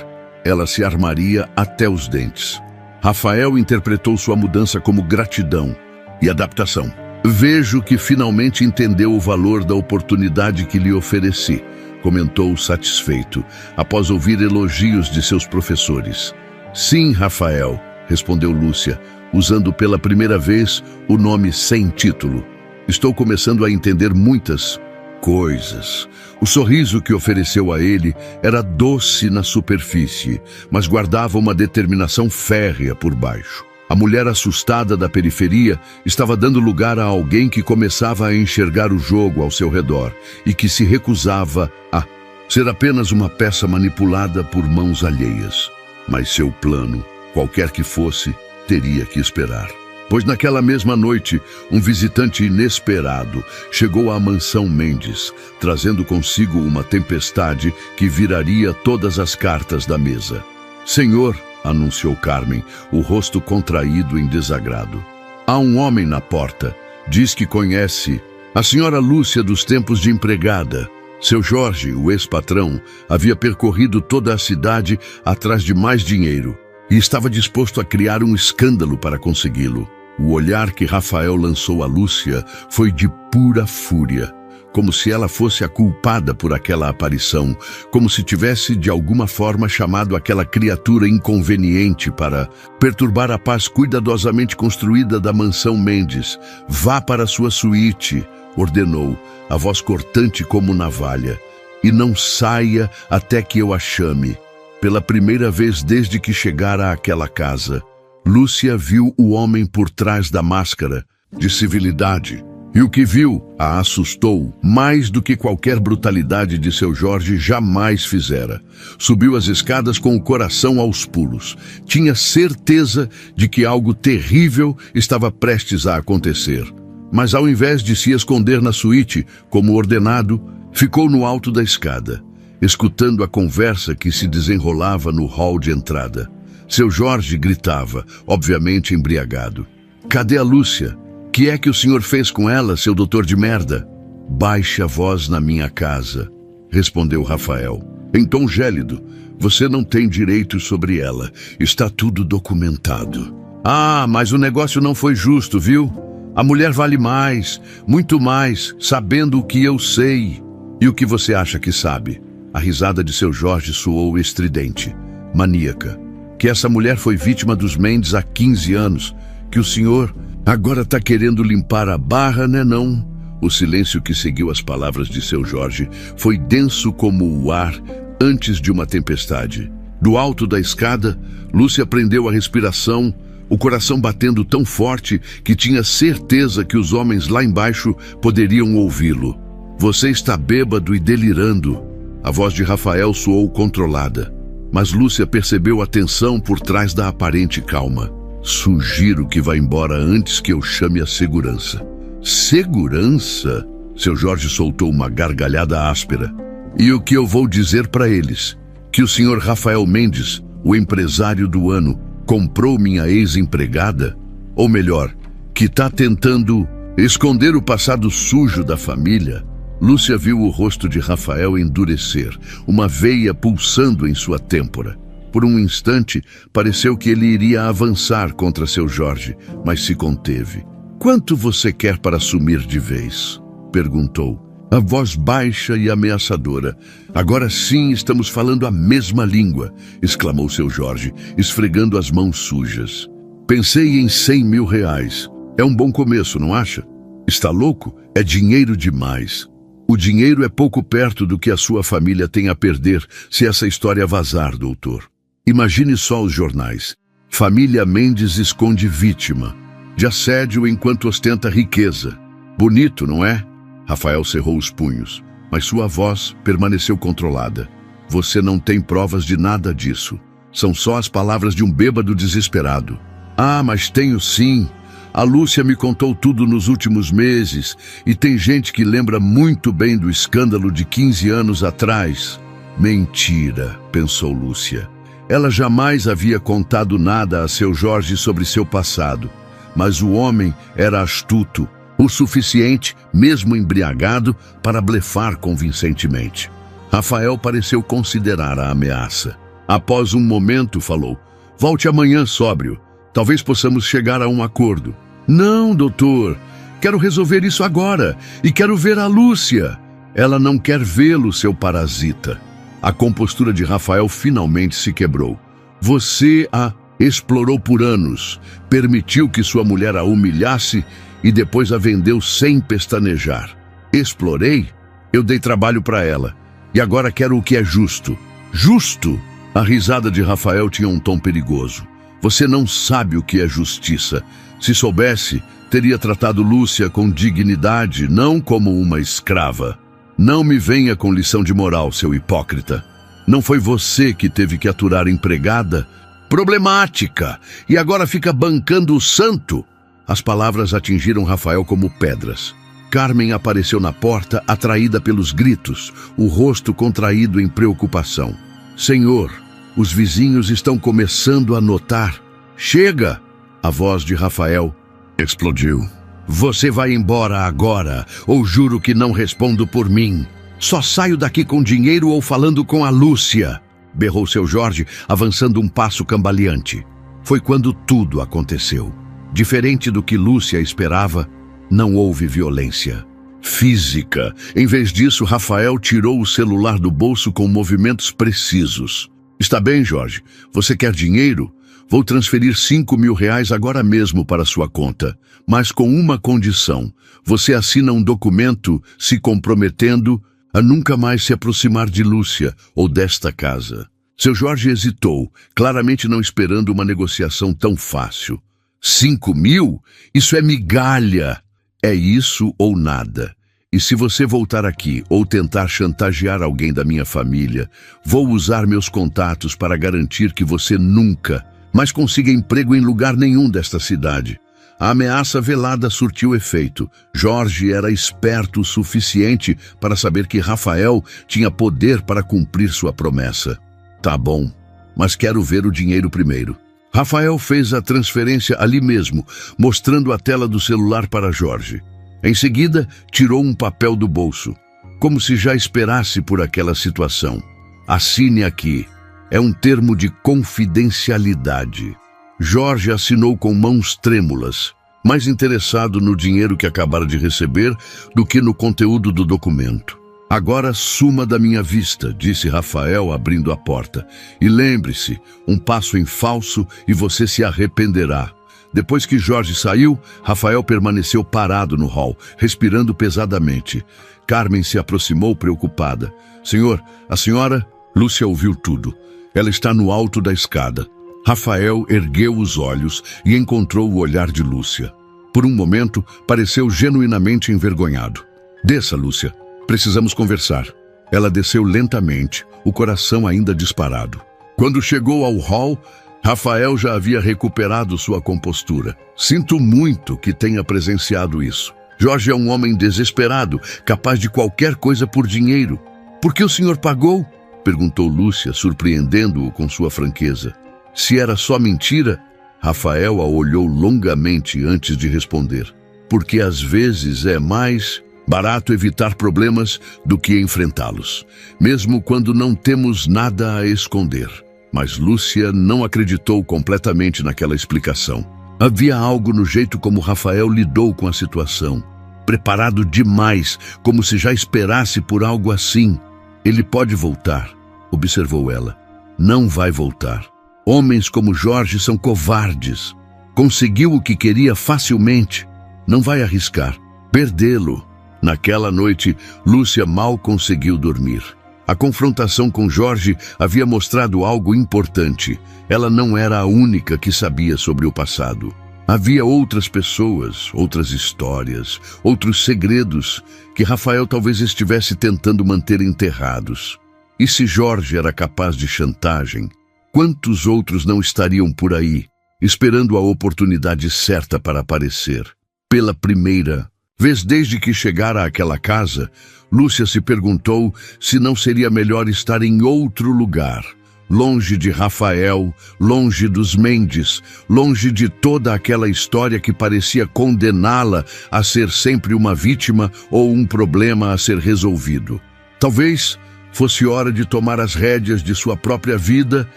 ela se armaria até os dentes. Rafael interpretou sua mudança como gratidão e adaptação. Vejo que finalmente entendeu o valor da oportunidade que lhe ofereci, comentou satisfeito, após ouvir elogios de seus professores. Sim, Rafael, respondeu Lúcia, usando pela primeira vez o nome sem título. Estou começando a entender muitas coisas. O sorriso que ofereceu a ele era doce na superfície, mas guardava uma determinação férrea por baixo. A mulher assustada da periferia estava dando lugar a alguém que começava a enxergar o jogo ao seu redor e que se recusava a ser apenas uma peça manipulada por mãos alheias. Mas seu plano, qualquer que fosse, teria que esperar. Pois naquela mesma noite, um visitante inesperado chegou à mansão Mendes, trazendo consigo uma tempestade que viraria todas as cartas da mesa. Senhor, anunciou Carmen, o rosto contraído em desagrado. Há um homem na porta. Diz que conhece a senhora Lúcia dos tempos de empregada. Seu Jorge, o ex-patrão, havia percorrido toda a cidade atrás de mais dinheiro e estava disposto a criar um escândalo para consegui-lo. O olhar que Rafael lançou a Lúcia foi de pura fúria, como se ela fosse a culpada por aquela aparição, como se tivesse de alguma forma chamado aquela criatura inconveniente para perturbar a paz cuidadosamente construída da mansão Mendes. "Vá para sua suíte", ordenou, a voz cortante como navalha, "e não saia até que eu a chame." Pela primeira vez desde que chegara àquela casa, Lúcia viu o homem por trás da máscara de civilidade. E o que viu a assustou mais do que qualquer brutalidade de seu Jorge jamais fizera. Subiu as escadas com o coração aos pulos. Tinha certeza de que algo terrível estava prestes a acontecer. Mas ao invés de se esconder na suíte, como ordenado, ficou no alto da escada, escutando a conversa que se desenrolava no hall de entrada. Seu Jorge gritava, obviamente embriagado: "Cadê a Lúcia? Que é que o senhor fez com ela, seu doutor de merda?" "Baixe a voz na minha casa", respondeu Rafael, em tom gélido. "Você não tem direito sobre ela. Está tudo documentado." "Ah, mas o negócio não foi justo, viu? A mulher vale mais, muito mais, sabendo o que eu sei." "E o que você acha que sabe?" A risada de seu Jorge soou estridente, maníaca. "Que essa mulher foi vítima dos Mendes há 15 anos, que o senhor agora está querendo limpar a barra, né não?" O silêncio que seguiu as palavras de seu Jorge foi denso como o ar antes de uma tempestade. Do alto da escada, Lúcia prendeu a respiração, o coração batendo tão forte que tinha certeza que os homens lá embaixo poderiam ouvi-lo. "Você está bêbado e delirando." A voz de Rafael soou controlada, mas Lúcia percebeu a tensão por trás da aparente calma. "Sugiro que vá embora antes que eu chame a segurança." "Segurança?" Seu Jorge soltou uma gargalhada áspera. "E o que eu vou dizer para eles? Que o senhor Rafael Mendes, o empresário do ano, comprou minha ex-empregada? Ou melhor, que está tentando esconder o passado sujo da família?" Lúcia viu o rosto de Rafael endurecer, uma veia pulsando em sua têmpora. Por um instante, pareceu que ele iria avançar contra seu Jorge, mas se conteve. "Quanto você quer para sumir de vez?" perguntou, a voz baixa e ameaçadora. "Agora sim estamos falando a mesma língua", exclamou seu Jorge, esfregando as mãos sujas. "Pensei em 100 mil reais. É um bom começo, não acha? Está louco? É dinheiro demais." "O dinheiro é pouco perto do que a sua família tem a perder se essa história vazar, doutor. Imagine só os jornais. Família Mendes esconde vítima de assédio enquanto ostenta riqueza. Bonito, não é?" Rafael cerrou os punhos, mas sua voz permaneceu controlada. "Você não tem provas de nada disso. São só as palavras de um bêbado desesperado." "Ah, mas tenho sim. A Lúcia me contou tudo nos últimos meses e tem gente que lembra muito bem do escândalo de 15 anos atrás." "Mentira", pensou Lúcia. Ela jamais havia contado nada a seu Jorge sobre seu passado, mas o homem era astuto, o suficiente, mesmo embriagado, para blefar convincentemente. Rafael pareceu considerar a ameaça. Após um momento, falou: "Volte amanhã sóbrio. Talvez possamos chegar a um acordo." "Não, doutor. Quero resolver isso agora. E quero ver a Lúcia." "Ela não quer vê-lo, seu parasita." A compostura de Rafael finalmente se quebrou. "Você a explorou por anos, permitiu que sua mulher a humilhasse e depois a vendeu sem pestanejar." "Explorei? Eu dei trabalho para ela. E agora quero o que é justo." "Justo?" A risada de Rafael tinha um tom perigoso. "Você não sabe o que é justiça. Se soubesse, teria tratado Lúcia com dignidade, não como uma escrava." "Não me venha com lição de moral, seu hipócrita. Não foi você que teve que aturar empregada? Problemática! E agora fica bancando o santo?" As palavras atingiram Rafael como pedras. Carmen apareceu na porta, atraída pelos gritos, o rosto contraído em preocupação. "Senhor, os vizinhos estão começando a notar." "Chega!" A voz de Rafael explodiu. "Você vai embora agora, ou juro que não respondo por mim." Só saio daqui com dinheiro ou falando com a Lúcia, berrou seu Jorge, avançando um passo cambaleante. Foi quando tudo aconteceu. Diferente do que Lúcia esperava, não houve violência física. Em vez disso, Rafael tirou o celular do bolso com movimentos precisos. Está bem, Jorge. Você quer dinheiro? Vou transferir R$ 5.000 agora mesmo para sua conta, mas com uma condição. Você assina um documento se comprometendo a nunca mais se aproximar de Lúcia ou desta casa. Seu Jorge hesitou, claramente não esperando uma negociação tão fácil. 5.000? Isso é migalha. É isso ou nada. E se você voltar aqui ou tentar chantagear alguém da minha família, vou usar meus contatos para garantir que você nunca mais consiga emprego em lugar nenhum desta cidade. A ameaça velada surtiu efeito. Jorge era esperto o suficiente para saber que Rafael tinha poder para cumprir sua promessa. Tá bom, mas quero ver o dinheiro primeiro. Rafael fez a transferência ali mesmo, mostrando a tela do celular para Jorge. Em seguida, tirou um papel do bolso, como se já esperasse por aquela situação. Assine aqui. É um termo de confidencialidade. Jorge assinou com mãos trêmulas, mais interessado no dinheiro que acabara de receber do que no conteúdo do documento. Agora suma da minha vista, disse Rafael abrindo a porta. E lembre-se, um passo em falso e você se arrependerá. Depois que Jorge saiu, Rafael permaneceu parado no hall, respirando pesadamente. Carmen se aproximou preocupada. Senhor, a senhora... Lúcia ouviu tudo. Ela está no alto da escada. Rafael ergueu os olhos e encontrou o olhar de Lúcia. Por um momento, pareceu genuinamente envergonhado. Desça, Lúcia. Precisamos conversar. Ela desceu lentamente, o coração ainda disparado. Quando chegou ao hall, Rafael já havia recuperado sua compostura. Sinto muito que tenha presenciado isso. Jorge é um homem desesperado, capaz de qualquer coisa por dinheiro. Por que o senhor pagou? Perguntou Lúcia, surpreendendo-o com sua franqueza. Se era só mentira, Rafael a olhou longamente antes de responder. Porque às vezes é mais barato evitar problemas do que enfrentá-los, mesmo quando não temos nada a esconder. Mas Lúcia não acreditou completamente naquela explicação. Havia algo no jeito como Rafael lidou com a situação. Preparado demais, como se já esperasse por algo assim. Ele pode voltar, observou ela. Não vai voltar. Homens como Jorge são covardes. Conseguiu o que queria facilmente. Não vai arriscar. Perdê-lo. Naquela noite, Lúcia mal conseguiu dormir. A confrontação com Jorge havia mostrado algo importante. Ela não era a única que sabia sobre o passado. Havia outras pessoas, outras histórias, outros segredos que Rafael talvez estivesse tentando manter enterrados. E se Jorge era capaz de chantagem, quantos outros não estariam por aí, esperando a oportunidade certa para aparecer? Pela primeira vez desde que chegara àquela casa, Lúcia se perguntou se não seria melhor estar em outro lugar, longe de Rafael, longe dos Mendes, longe de toda aquela história que parecia condená-la a ser sempre uma vítima ou um problema a ser resolvido. Talvez fosse hora de tomar as rédeas de sua própria vida,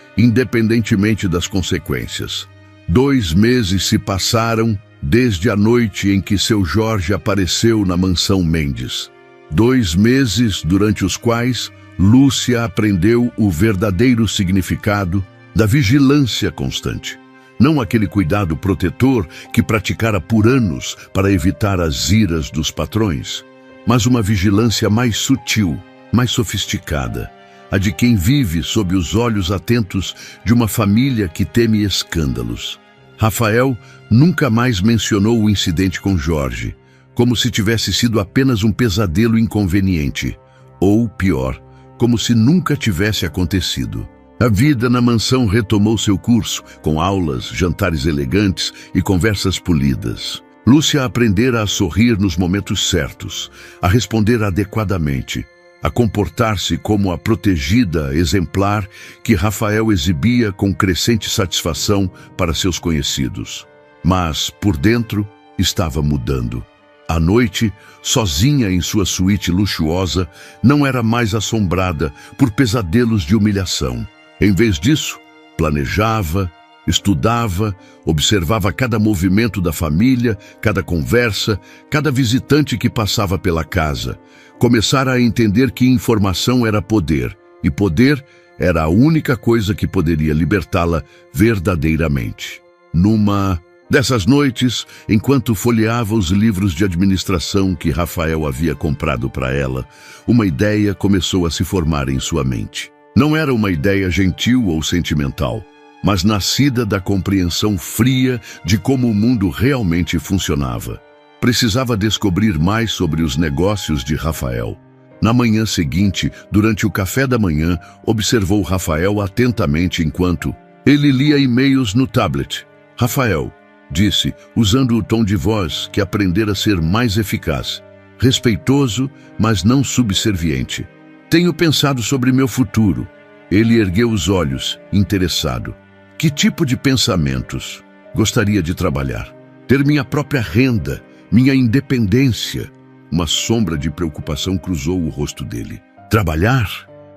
independentemente das consequências. 2 meses se passaram desde a noite em que seu Jorge apareceu na mansão Mendes. 2 meses durante os quais Lúcia aprendeu o verdadeiro significado da vigilância constante. Não aquele cuidado protetor que praticara por anos para evitar as iras dos patrões, mas uma vigilância mais sutil, mais sofisticada, a de quem vive sob os olhos atentos de uma família que teme escândalos. Rafael nunca mais mencionou o incidente com Jorge, como se tivesse sido apenas um pesadelo inconveniente, ou, pior, como se nunca tivesse acontecido. A vida na mansão retomou seu curso, com aulas, jantares elegantes e conversas polidas. Lúcia aprendera a sorrir nos momentos certos, a responder adequadamente, a comportar-se como a protegida exemplar que Rafael exibia com crescente satisfação para seus conhecidos. Mas, por dentro, estava mudando. À noite, sozinha em sua suíte luxuosa, não era mais assombrada por pesadelos de humilhação. Em vez disso, planejava, estudava, observava cada movimento da família, cada conversa, cada visitante que passava pela casa. Começara a entender que informação era poder, e poder era a única coisa que poderia libertá-la verdadeiramente. Numa dessas noites, enquanto folheava os livros de administração que Rafael havia comprado para ela, uma ideia começou a se formar em sua mente. Não era uma ideia gentil ou sentimental, mas nascida da compreensão fria de como o mundo realmente funcionava. Precisava descobrir mais sobre os negócios de Rafael. Na manhã seguinte, durante o café da manhã, observou Rafael atentamente enquanto ele lia e-mails no tablet. Rafael, disse, usando o tom de voz que aprendera a ser mais eficaz, respeitoso, mas não subserviente. Tenho pensado sobre meu futuro. Ele ergueu os olhos, interessado. Que tipo de pensamentos? Gostaria de trabalhar. Ter minha própria renda, minha independência. Uma sombra de preocupação cruzou o rosto dele. Trabalhar?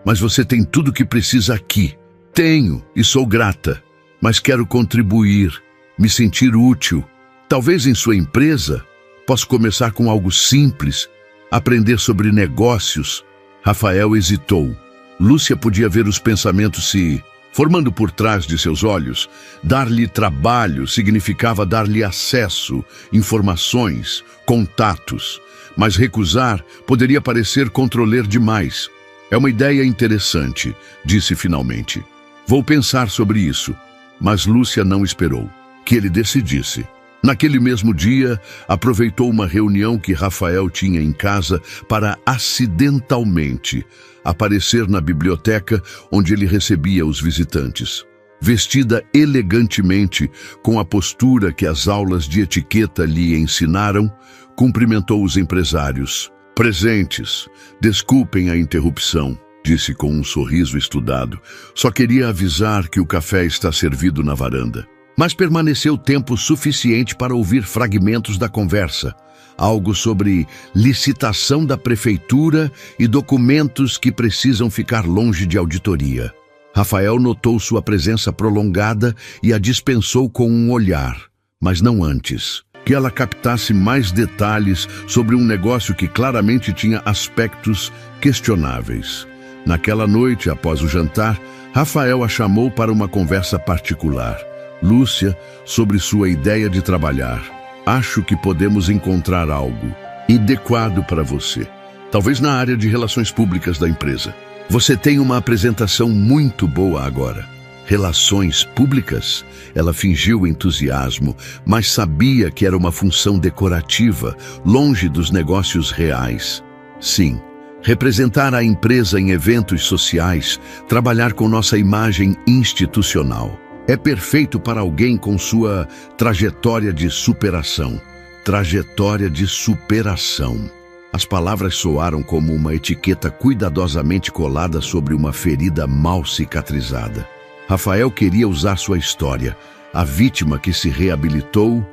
Mas você tem tudo o que precisa aqui. Tenho, e sou grata. Mas quero contribuir, me sentir útil. Talvez em sua empresa, possa começar com algo simples, aprender sobre negócios. Rafael hesitou. Lúcia podia ver os pensamentos se formando por trás de seus olhos. Dar-lhe trabalho significava dar-lhe acesso, informações, contatos. Mas recusar poderia parecer controlar demais. É uma ideia interessante, disse finalmente. Vou pensar sobre isso. Mas Lúcia não esperou que ele decidisse. Naquele mesmo dia, aproveitou uma reunião que Rafael tinha em casa para acidentalmente aparecer na biblioteca onde ele recebia os visitantes. Vestida elegantemente, com a postura que as aulas de etiqueta lhe ensinaram, cumprimentou os empresários. Presentes, desculpem a interrupção, disse com um sorriso estudado. Só queria avisar que o café está servido na varanda. Mas permaneceu tempo suficiente para ouvir fragmentos da conversa. Algo sobre licitação da prefeitura e documentos que precisam ficar longe de auditoria. Rafael notou sua presença prolongada e a dispensou com um olhar, mas não antes que ela captasse mais detalhes sobre um negócio que claramente tinha aspectos questionáveis. Naquela noite, após o jantar, Rafael a chamou para uma conversa particular. Lúcia, sobre sua ideia de trabalhar. Acho que podemos encontrar algo adequado para você. Talvez na área de relações públicas da empresa. Você tem uma apresentação muito boa agora. Relações públicas? Ela fingiu entusiasmo, mas sabia que era uma função decorativa, longe dos negócios reais. Sim, representar a empresa em eventos sociais, trabalhar com nossa imagem institucional. É perfeito para alguém com sua trajetória de superação. Trajetória de superação. As palavras soaram como uma etiqueta cuidadosamente colada sobre uma ferida mal cicatrizada. Rafael queria usar sua história, a vítima que se reabilitou,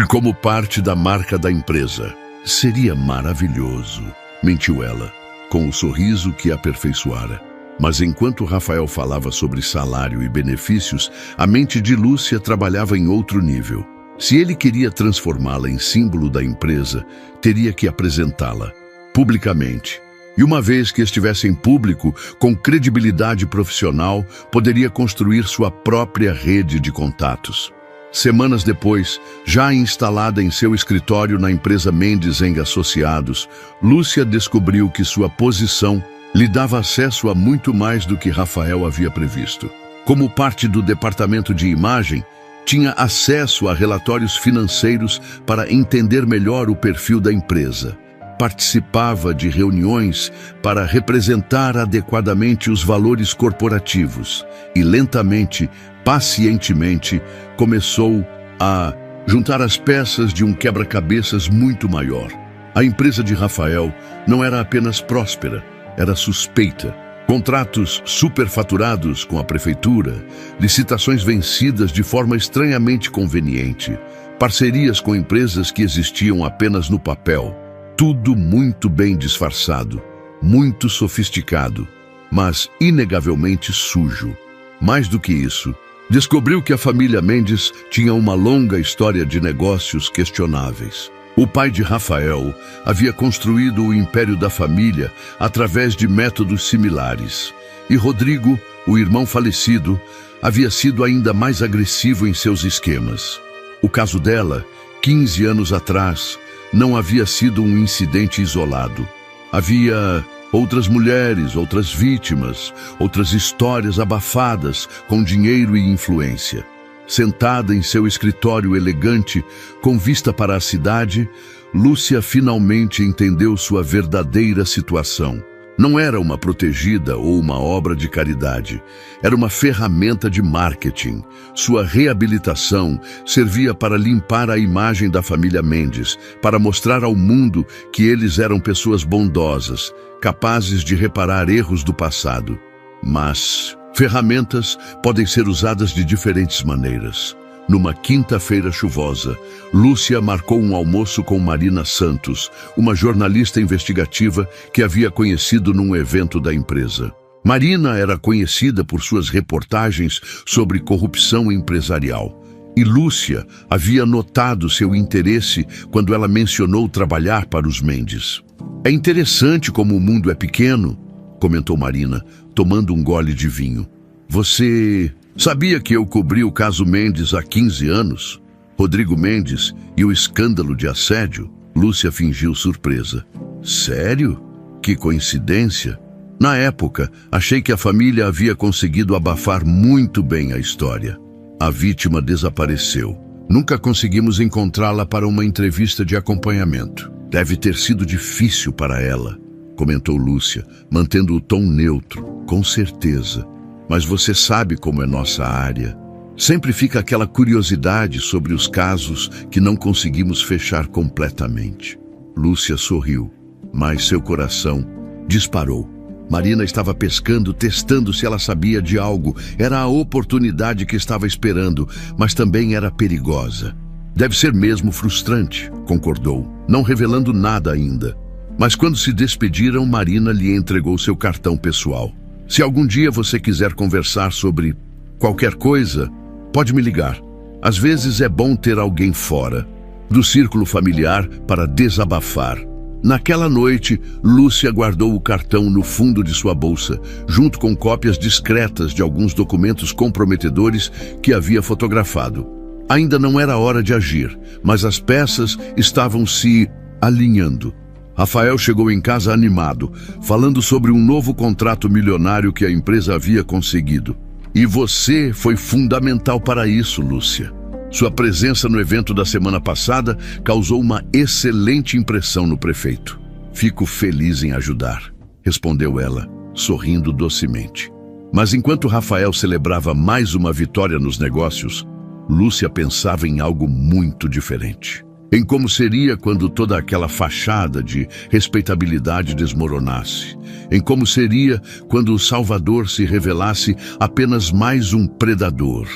como parte da marca da empresa. Seria maravilhoso, mentiu ela, com o sorriso que a aperfeiçoara. Mas enquanto Rafael falava sobre salário e benefícios, a mente de Lúcia trabalhava em outro nível. Se ele queria transformá-la em símbolo da empresa, teria que apresentá-la publicamente. E uma vez que estivesse em público, com credibilidade profissional, poderia construir sua própria rede de contatos. Semanas depois, já instalada em seu escritório na empresa Mendes & Associados, Lúcia descobriu que sua posição lhe dava acesso a muito mais do que Rafael havia previsto. Como parte do departamento de imagem, tinha acesso a relatórios financeiros para entender melhor o perfil da empresa. Participava de reuniões para representar adequadamente os valores corporativos e lentamente, pacientemente, começou a juntar as peças de um quebra-cabeças muito maior. A empresa de Rafael não era apenas próspera, era suspeita. Contratos superfaturados com a prefeitura, licitações vencidas de forma estranhamente conveniente, parcerias com empresas que existiam apenas no papel. Tudo muito bem disfarçado, muito sofisticado, mas inegavelmente sujo. Mais do que isso, descobriu que a família Mendes tinha uma longa história de negócios questionáveis. O pai de Rafael havia construído o império da família através de métodos similares. E Rodrigo, o irmão falecido, havia sido ainda mais agressivo em seus esquemas. O caso dela, 15 anos atrás, não havia sido um incidente isolado. Havia outras mulheres, outras vítimas, outras histórias abafadas com dinheiro e influência. Sentada em seu escritório elegante, com vista para a cidade, Lúcia finalmente entendeu sua verdadeira situação. Não era uma protegida ou uma obra de caridade. Era uma ferramenta de marketing. Sua reabilitação servia para limpar a imagem da família Mendes, para mostrar ao mundo que eles eram pessoas bondosas, capazes de reparar erros do passado. Mas ferramentas podem ser usadas de diferentes maneiras. Numa quinta-feira chuvosa, Lúcia marcou um almoço com Marina Santos, uma jornalista investigativa que havia conhecido num evento da empresa. Marina era conhecida por suas reportagens sobre corrupção empresarial. E Lúcia havia notado seu interesse quando ela mencionou trabalhar para os Mendes. "É interessante como o mundo é pequeno", comentou Marina, tomando um gole de vinho. "Você sabia que eu cobri o caso Mendes há 15 anos? Rodrigo Mendes e o escândalo de assédio?" Lúcia fingiu surpresa. "Sério? Que coincidência. Na época, achei que a família havia conseguido abafar muito bem a história. A vítima desapareceu. Nunca conseguimos encontrá-la para uma entrevista de acompanhamento. Deve ter sido difícil para ela", comentou Lúcia, mantendo o tom neutro. "Com certeza. Mas você sabe como é nossa área. Sempre fica aquela curiosidade sobre os casos que não conseguimos fechar completamente." Lúcia sorriu, mas seu coração disparou. Marina estava pescando, testando se ela sabia de algo. Era a oportunidade que estava esperando, mas também era perigosa. "Deve ser mesmo frustrante", concordou, não revelando nada ainda. Mas quando se despediram, Marina lhe entregou seu cartão pessoal. "Se algum dia você quiser conversar sobre qualquer coisa, pode me ligar. Às vezes é bom ter alguém fora do círculo familiar para desabafar." Naquela noite, Lúcia guardou o cartão no fundo de sua bolsa, junto com cópias discretas de alguns documentos comprometedores que havia fotografado. Ainda não era hora de agir, mas as peças estavam se alinhando. Rafael chegou em casa animado, falando sobre um novo contrato milionário que a empresa havia conseguido. "E você foi fundamental para isso, Lúcia. Sua presença no evento da semana passada causou uma excelente impressão no prefeito." "Fico feliz em ajudar", respondeu ela, sorrindo docemente. Mas enquanto Rafael celebrava mais uma vitória nos negócios, Lúcia pensava em algo muito diferente. Em como seria quando toda aquela fachada de respeitabilidade desmoronasse. Em como seria quando o Salvador se revelasse apenas mais um predador.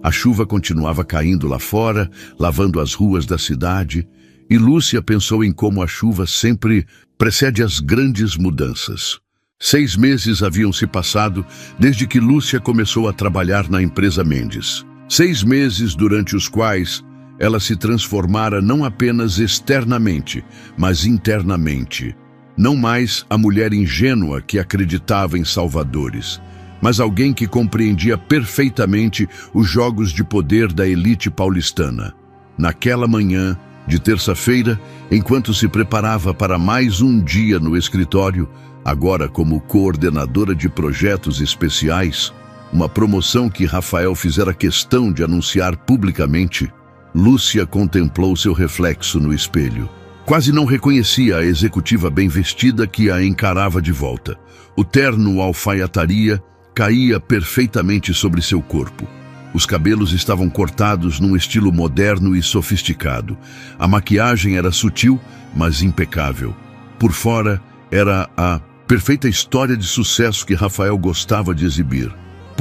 A chuva continuava caindo lá fora, lavando as ruas da cidade, e Lúcia pensou em como a chuva sempre precede as grandes mudanças. 6 meses haviam se passado desde que Lúcia começou a trabalhar na empresa Mendes. 6 meses durante os quais ela se transformara não apenas externamente, mas internamente. Não mais a mulher ingênua que acreditava em salvadores, mas alguém que compreendia perfeitamente os jogos de poder da elite paulistana. Naquela manhã de terça-feira, enquanto se preparava para mais um dia no escritório, agora como coordenadora de projetos especiais, uma promoção que Rafael fizera questão de anunciar publicamente, Lúcia contemplou seu reflexo no espelho. Quase não reconhecia a executiva bem vestida que a encarava de volta. O terno alfaiataria caía perfeitamente sobre seu corpo. Os cabelos estavam cortados num estilo moderno e sofisticado. A maquiagem era sutil, mas impecável. Por fora, era a perfeita história de sucesso que Rafael gostava de exibir.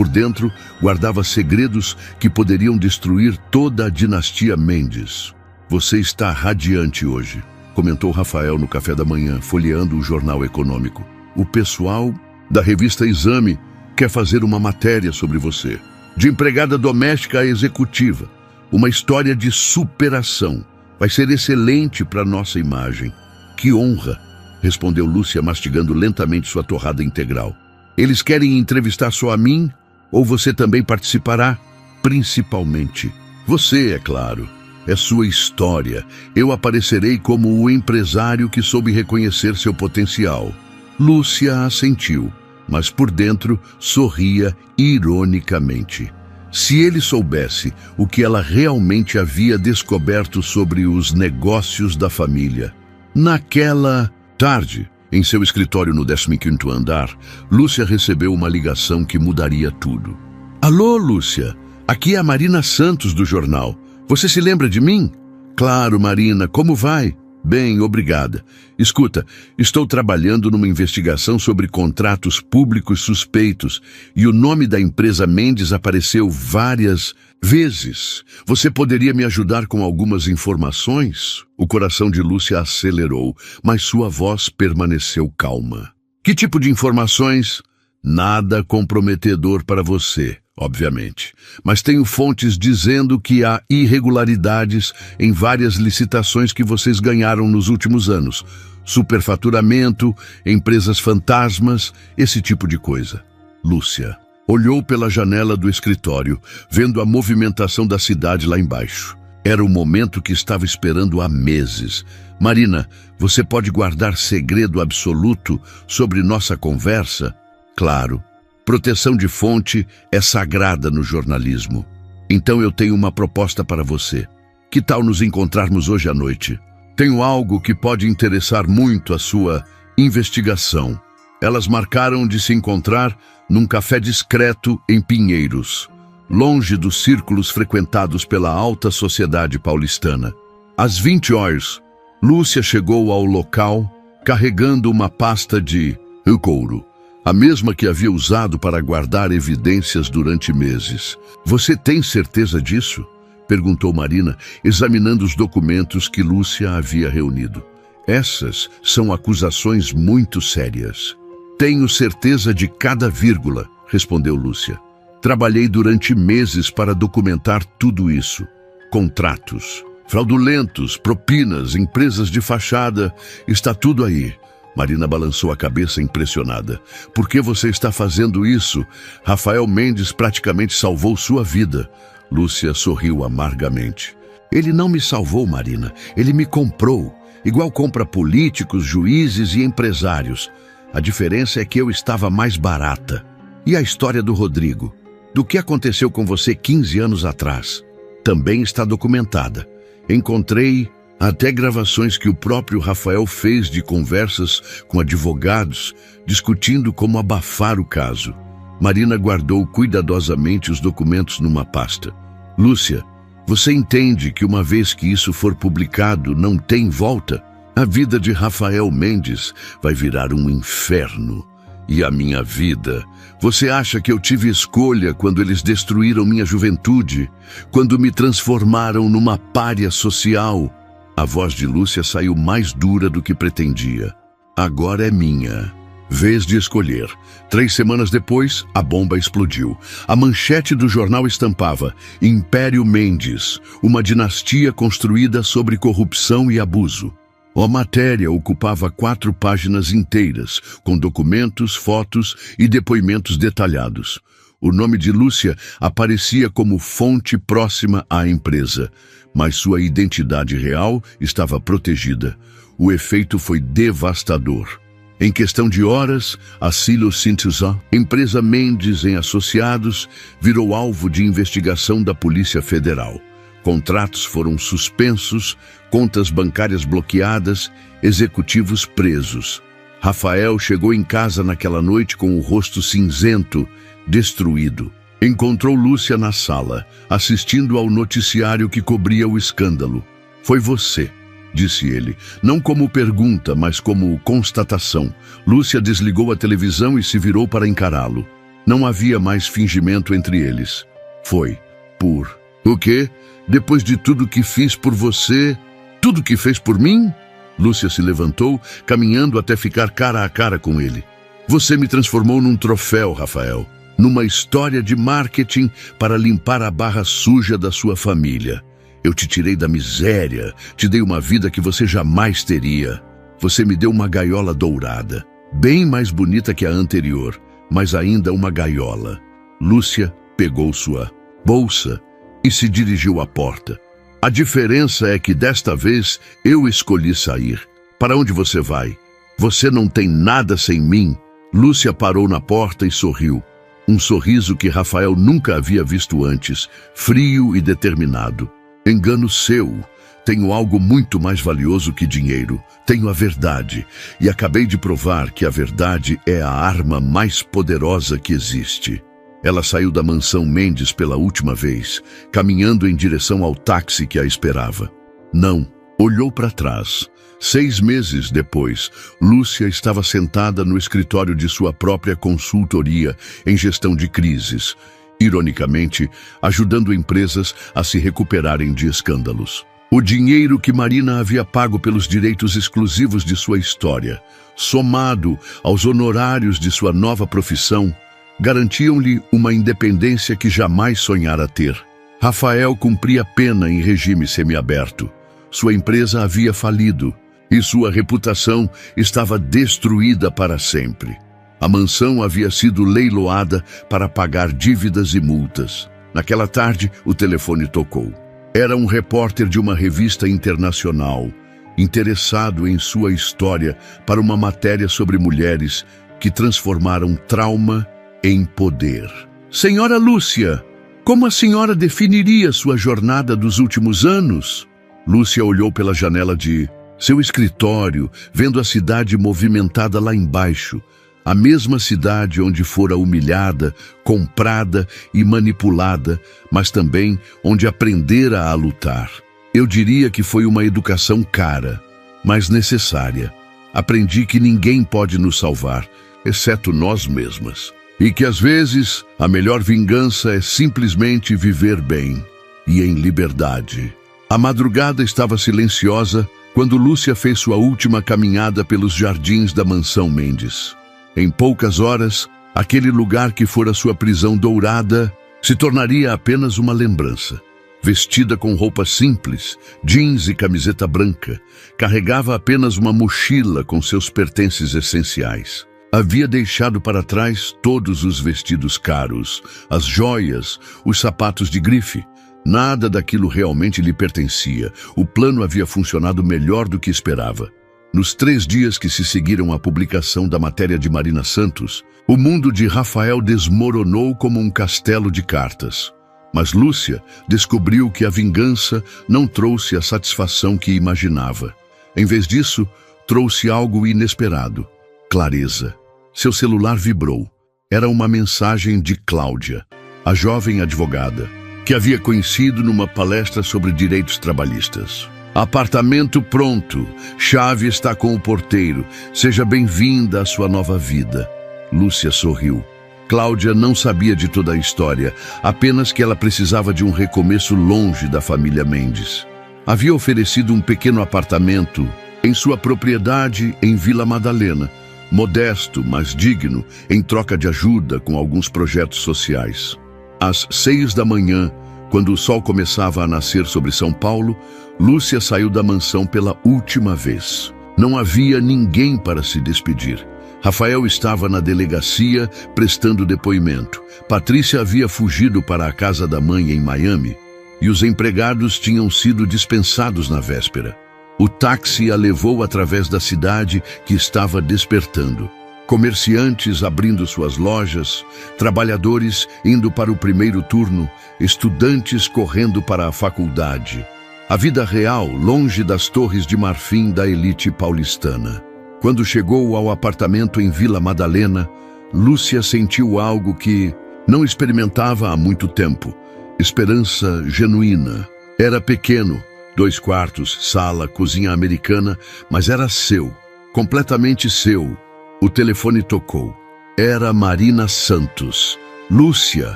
por dentro guardava segredos que poderiam destruir toda a dinastia Mendes. Você está radiante hoje, comentou Rafael no café da manhã, folheando o jornal econômico. O pessoal da revista Exame quer fazer uma matéria sobre você. De empregada doméstica a executiva. Uma história de superação. Vai ser excelente para nossa imagem. Que honra, respondeu Lúcia, mastigando lentamente sua torrada integral. Eles querem entrevistar só a mim ou você também participará? Principalmente. Você, é claro. É sua história. Eu aparecerei como o empresário que soube reconhecer seu potencial. Lúcia assentiu, mas por dentro sorria ironicamente. Se ele soubesse o que ela realmente havia descoberto sobre os negócios da família. Naquela tarde, em seu escritório no 15º andar, Lúcia recebeu uma ligação que mudaria tudo. Alô, Lúcia, aqui é a Marina Santos do jornal. Você se lembra de mim? Claro, Marina, como vai? Bem, obrigada. Escuta, estou trabalhando numa investigação sobre contratos públicos suspeitos e o nome da empresa Mendes apareceu várias vezes. Você poderia me ajudar com algumas informações? O coração de Lúcia acelerou, mas sua voz permaneceu calma. Que tipo de informações? Nada comprometedor para você, obviamente. Mas tenho fontes dizendo que há irregularidades em várias licitações que vocês ganharam nos últimos anos. Superfaturamento, empresas fantasmas, esse tipo de coisa. Lúcia olhou pela janela do escritório, vendo a movimentação da cidade lá embaixo. Era o momento que estava esperando há meses. Marina, você pode guardar segredo absoluto sobre nossa conversa? Claro. Proteção de fonte é sagrada no jornalismo. Então eu tenho uma proposta para você. Que tal nos encontrarmos hoje à noite? Tenho algo que pode interessar muito a sua investigação. Elas marcaram de se encontrar num café discreto em Pinheiros, longe dos círculos frequentados pela alta sociedade paulistana. Às 20 horas, Lúcia chegou ao local carregando uma pasta de couro. A mesma que havia usado para guardar evidências durante meses. Você tem certeza disso? Perguntou Marina, examinando os documentos que Lúcia havia reunido. Essas são acusações muito sérias. Tenho certeza de cada vírgula, respondeu Lúcia. Trabalhei durante meses para documentar tudo isso. Contratos, fraudulentos, propinas, empresas de fachada, está tudo aí. Marina balançou a cabeça impressionada. Por que você está fazendo isso? Rafael Mendes praticamente salvou sua vida. Lúcia sorriu amargamente. Ele não me salvou, Marina. Ele me comprou. Igual compra políticos, juízes e empresários. A diferença é que eu estava mais barata. E a história do Rodrigo? Do que aconteceu com você 15 anos atrás? Também está documentada. Encontrei até gravações que o próprio Rafael fez de conversas com advogados, discutindo como abafar o caso. Marina guardou cuidadosamente os documentos numa pasta. Lúcia, você entende que uma vez que isso for publicado, não tem volta? A vida de Rafael Mendes vai virar um inferno. E a minha vida? Você acha que eu tive escolha quando eles destruíram minha juventude? Quando me transformaram numa pária social? A voz de Lúcia saiu mais dura do que pretendia. Agora é minha. Vez de escolher. 3 semanas depois, a bomba explodiu. A manchete do jornal estampava: Império Mendes, uma dinastia construída sobre corrupção e abuso. A matéria ocupava 4 páginas inteiras, com documentos, fotos e depoimentos detalhados. O nome de Lúcia aparecia como fonte próxima à empresa, mas sua identidade real estava protegida. O efeito foi devastador. Em questão de horas, a Silo Synthesis, empresa Mendes em Associados, virou alvo de investigação da Polícia Federal. Contratos foram suspensos, contas bancárias bloqueadas, executivos presos. Rafael chegou em casa naquela noite com o rosto cinzento, destruído. Encontrou Lúcia na sala, assistindo ao noticiário que cobria o escândalo. Foi você, disse ele, não como pergunta, mas como constatação. Lúcia desligou a televisão e se virou para encará-lo. Não havia mais fingimento entre eles. Foi por... O quê? Depois de tudo que fiz por você, tudo que fez por mim? Lúcia se levantou, caminhando até ficar cara a cara com ele. Você me transformou num troféu, Rafael. Numa história de marketing para limpar a barra suja da sua família. Eu te tirei da miséria, te dei uma vida que você jamais teria. Você me deu uma gaiola dourada, bem mais bonita que a anterior, mas ainda uma gaiola. Lúcia pegou sua bolsa e se dirigiu à porta. A diferença é que desta vez eu escolhi sair. Para onde você vai? Você não tem nada sem mim. Lúcia parou na porta e sorriu. Um sorriso que Rafael nunca havia visto antes, frio e determinado. Engano seu. Tenho algo muito mais valioso que dinheiro. Tenho a verdade. E acabei de provar que a verdade é a arma mais poderosa que existe. Ela saiu da mansão Mendes pela última vez, caminhando em direção ao táxi que a esperava. Não, olhou para trás. 6 meses depois, Lúcia estava sentada no escritório de sua própria consultoria em gestão de crises, ironicamente, ajudando empresas a se recuperarem de escândalos. O dinheiro que Marina havia pago pelos direitos exclusivos de sua história, somado aos honorários de sua nova profissão, garantiam-lhe uma independência que jamais sonhara ter. Rafael cumpria pena em regime semiaberto. Sua empresa havia falido e sua reputação estava destruída para sempre. A mansão havia sido leiloada para pagar dívidas e multas. Naquela tarde, o telefone tocou. Era um repórter de uma revista internacional, interessado em sua história para uma matéria sobre mulheres que transformaram trauma em poder. Senhora Lúcia, como a senhora definiria sua jornada dos últimos anos? Lúcia olhou pela janela de seu escritório, vendo a cidade movimentada lá embaixo, a mesma cidade onde fora humilhada, comprada e manipulada, mas também onde aprendera a lutar. Eu diria que foi uma educação cara, mas necessária. Aprendi que ninguém pode nos salvar, exceto nós mesmas. E que às vezes a melhor vingança é simplesmente viver bem e em liberdade. A madrugada estava silenciosa quando Lúcia fez sua última caminhada pelos jardins da mansão Mendes. Em poucas horas, aquele lugar que fora sua prisão dourada se tornaria apenas uma lembrança. Vestida com roupa simples, jeans e camiseta branca, carregava apenas uma mochila com seus pertences essenciais. Havia deixado para trás todos os vestidos caros, as joias, os sapatos de grife. Nada daquilo realmente lhe pertencia. O plano havia funcionado melhor do que esperava. Nos 3 dias que se seguiram à publicação da matéria de Marina Santos, o mundo de Rafael desmoronou como um castelo de cartas. Mas Lúcia descobriu que a vingança não trouxe a satisfação que imaginava. Em vez disso, trouxe algo inesperado: clareza. Seu celular vibrou. Era uma mensagem de Cláudia, a jovem advogada, que havia conhecido numa palestra sobre direitos trabalhistas. Apartamento pronto, chave está com o porteiro, seja bem-vinda à sua nova vida. Lúcia sorriu. Cláudia não sabia de toda a história, apenas que ela precisava de um recomeço longe da família Mendes. Havia oferecido um pequeno apartamento em sua propriedade em Vila Madalena, modesto, mas digno, em troca de ajuda com alguns projetos sociais. Às 6 da manhã, quando o sol começava a nascer sobre São Paulo, Lúcia saiu da mansão pela última vez. Não havia ninguém para se despedir. Rafael estava na delegacia prestando depoimento. Patrícia havia fugido para a casa da mãe em Miami e os empregados tinham sido dispensados na véspera. O táxi a levou através da cidade que estava despertando. Comerciantes abrindo suas lojas, trabalhadores indo para o primeiro turno, estudantes correndo para a faculdade. A vida real longe das torres de marfim da elite paulistana. Quando chegou ao apartamento em Vila Madalena, Lúcia sentiu algo que não experimentava há muito tempo. Esperança genuína. Era pequeno, 2 quartos, sala, cozinha americana, mas era seu, completamente seu. O telefone tocou. Era Marina Santos. Lúcia,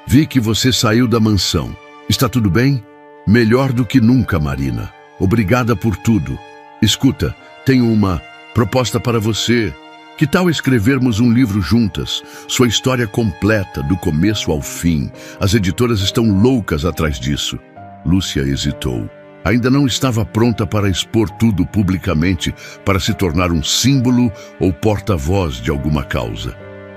vi que você saiu da mansão. Está tudo bem? Melhor do que nunca, Marina. Obrigada por tudo. Escuta, tenho uma proposta para você. Que tal escrevermos um livro juntas? Sua história completa, do começo ao fim. As editoras estão loucas atrás disso. Lúcia hesitou. Ainda não estava pronta para expor tudo publicamente, para se tornar um símbolo ou porta-voz de alguma causa.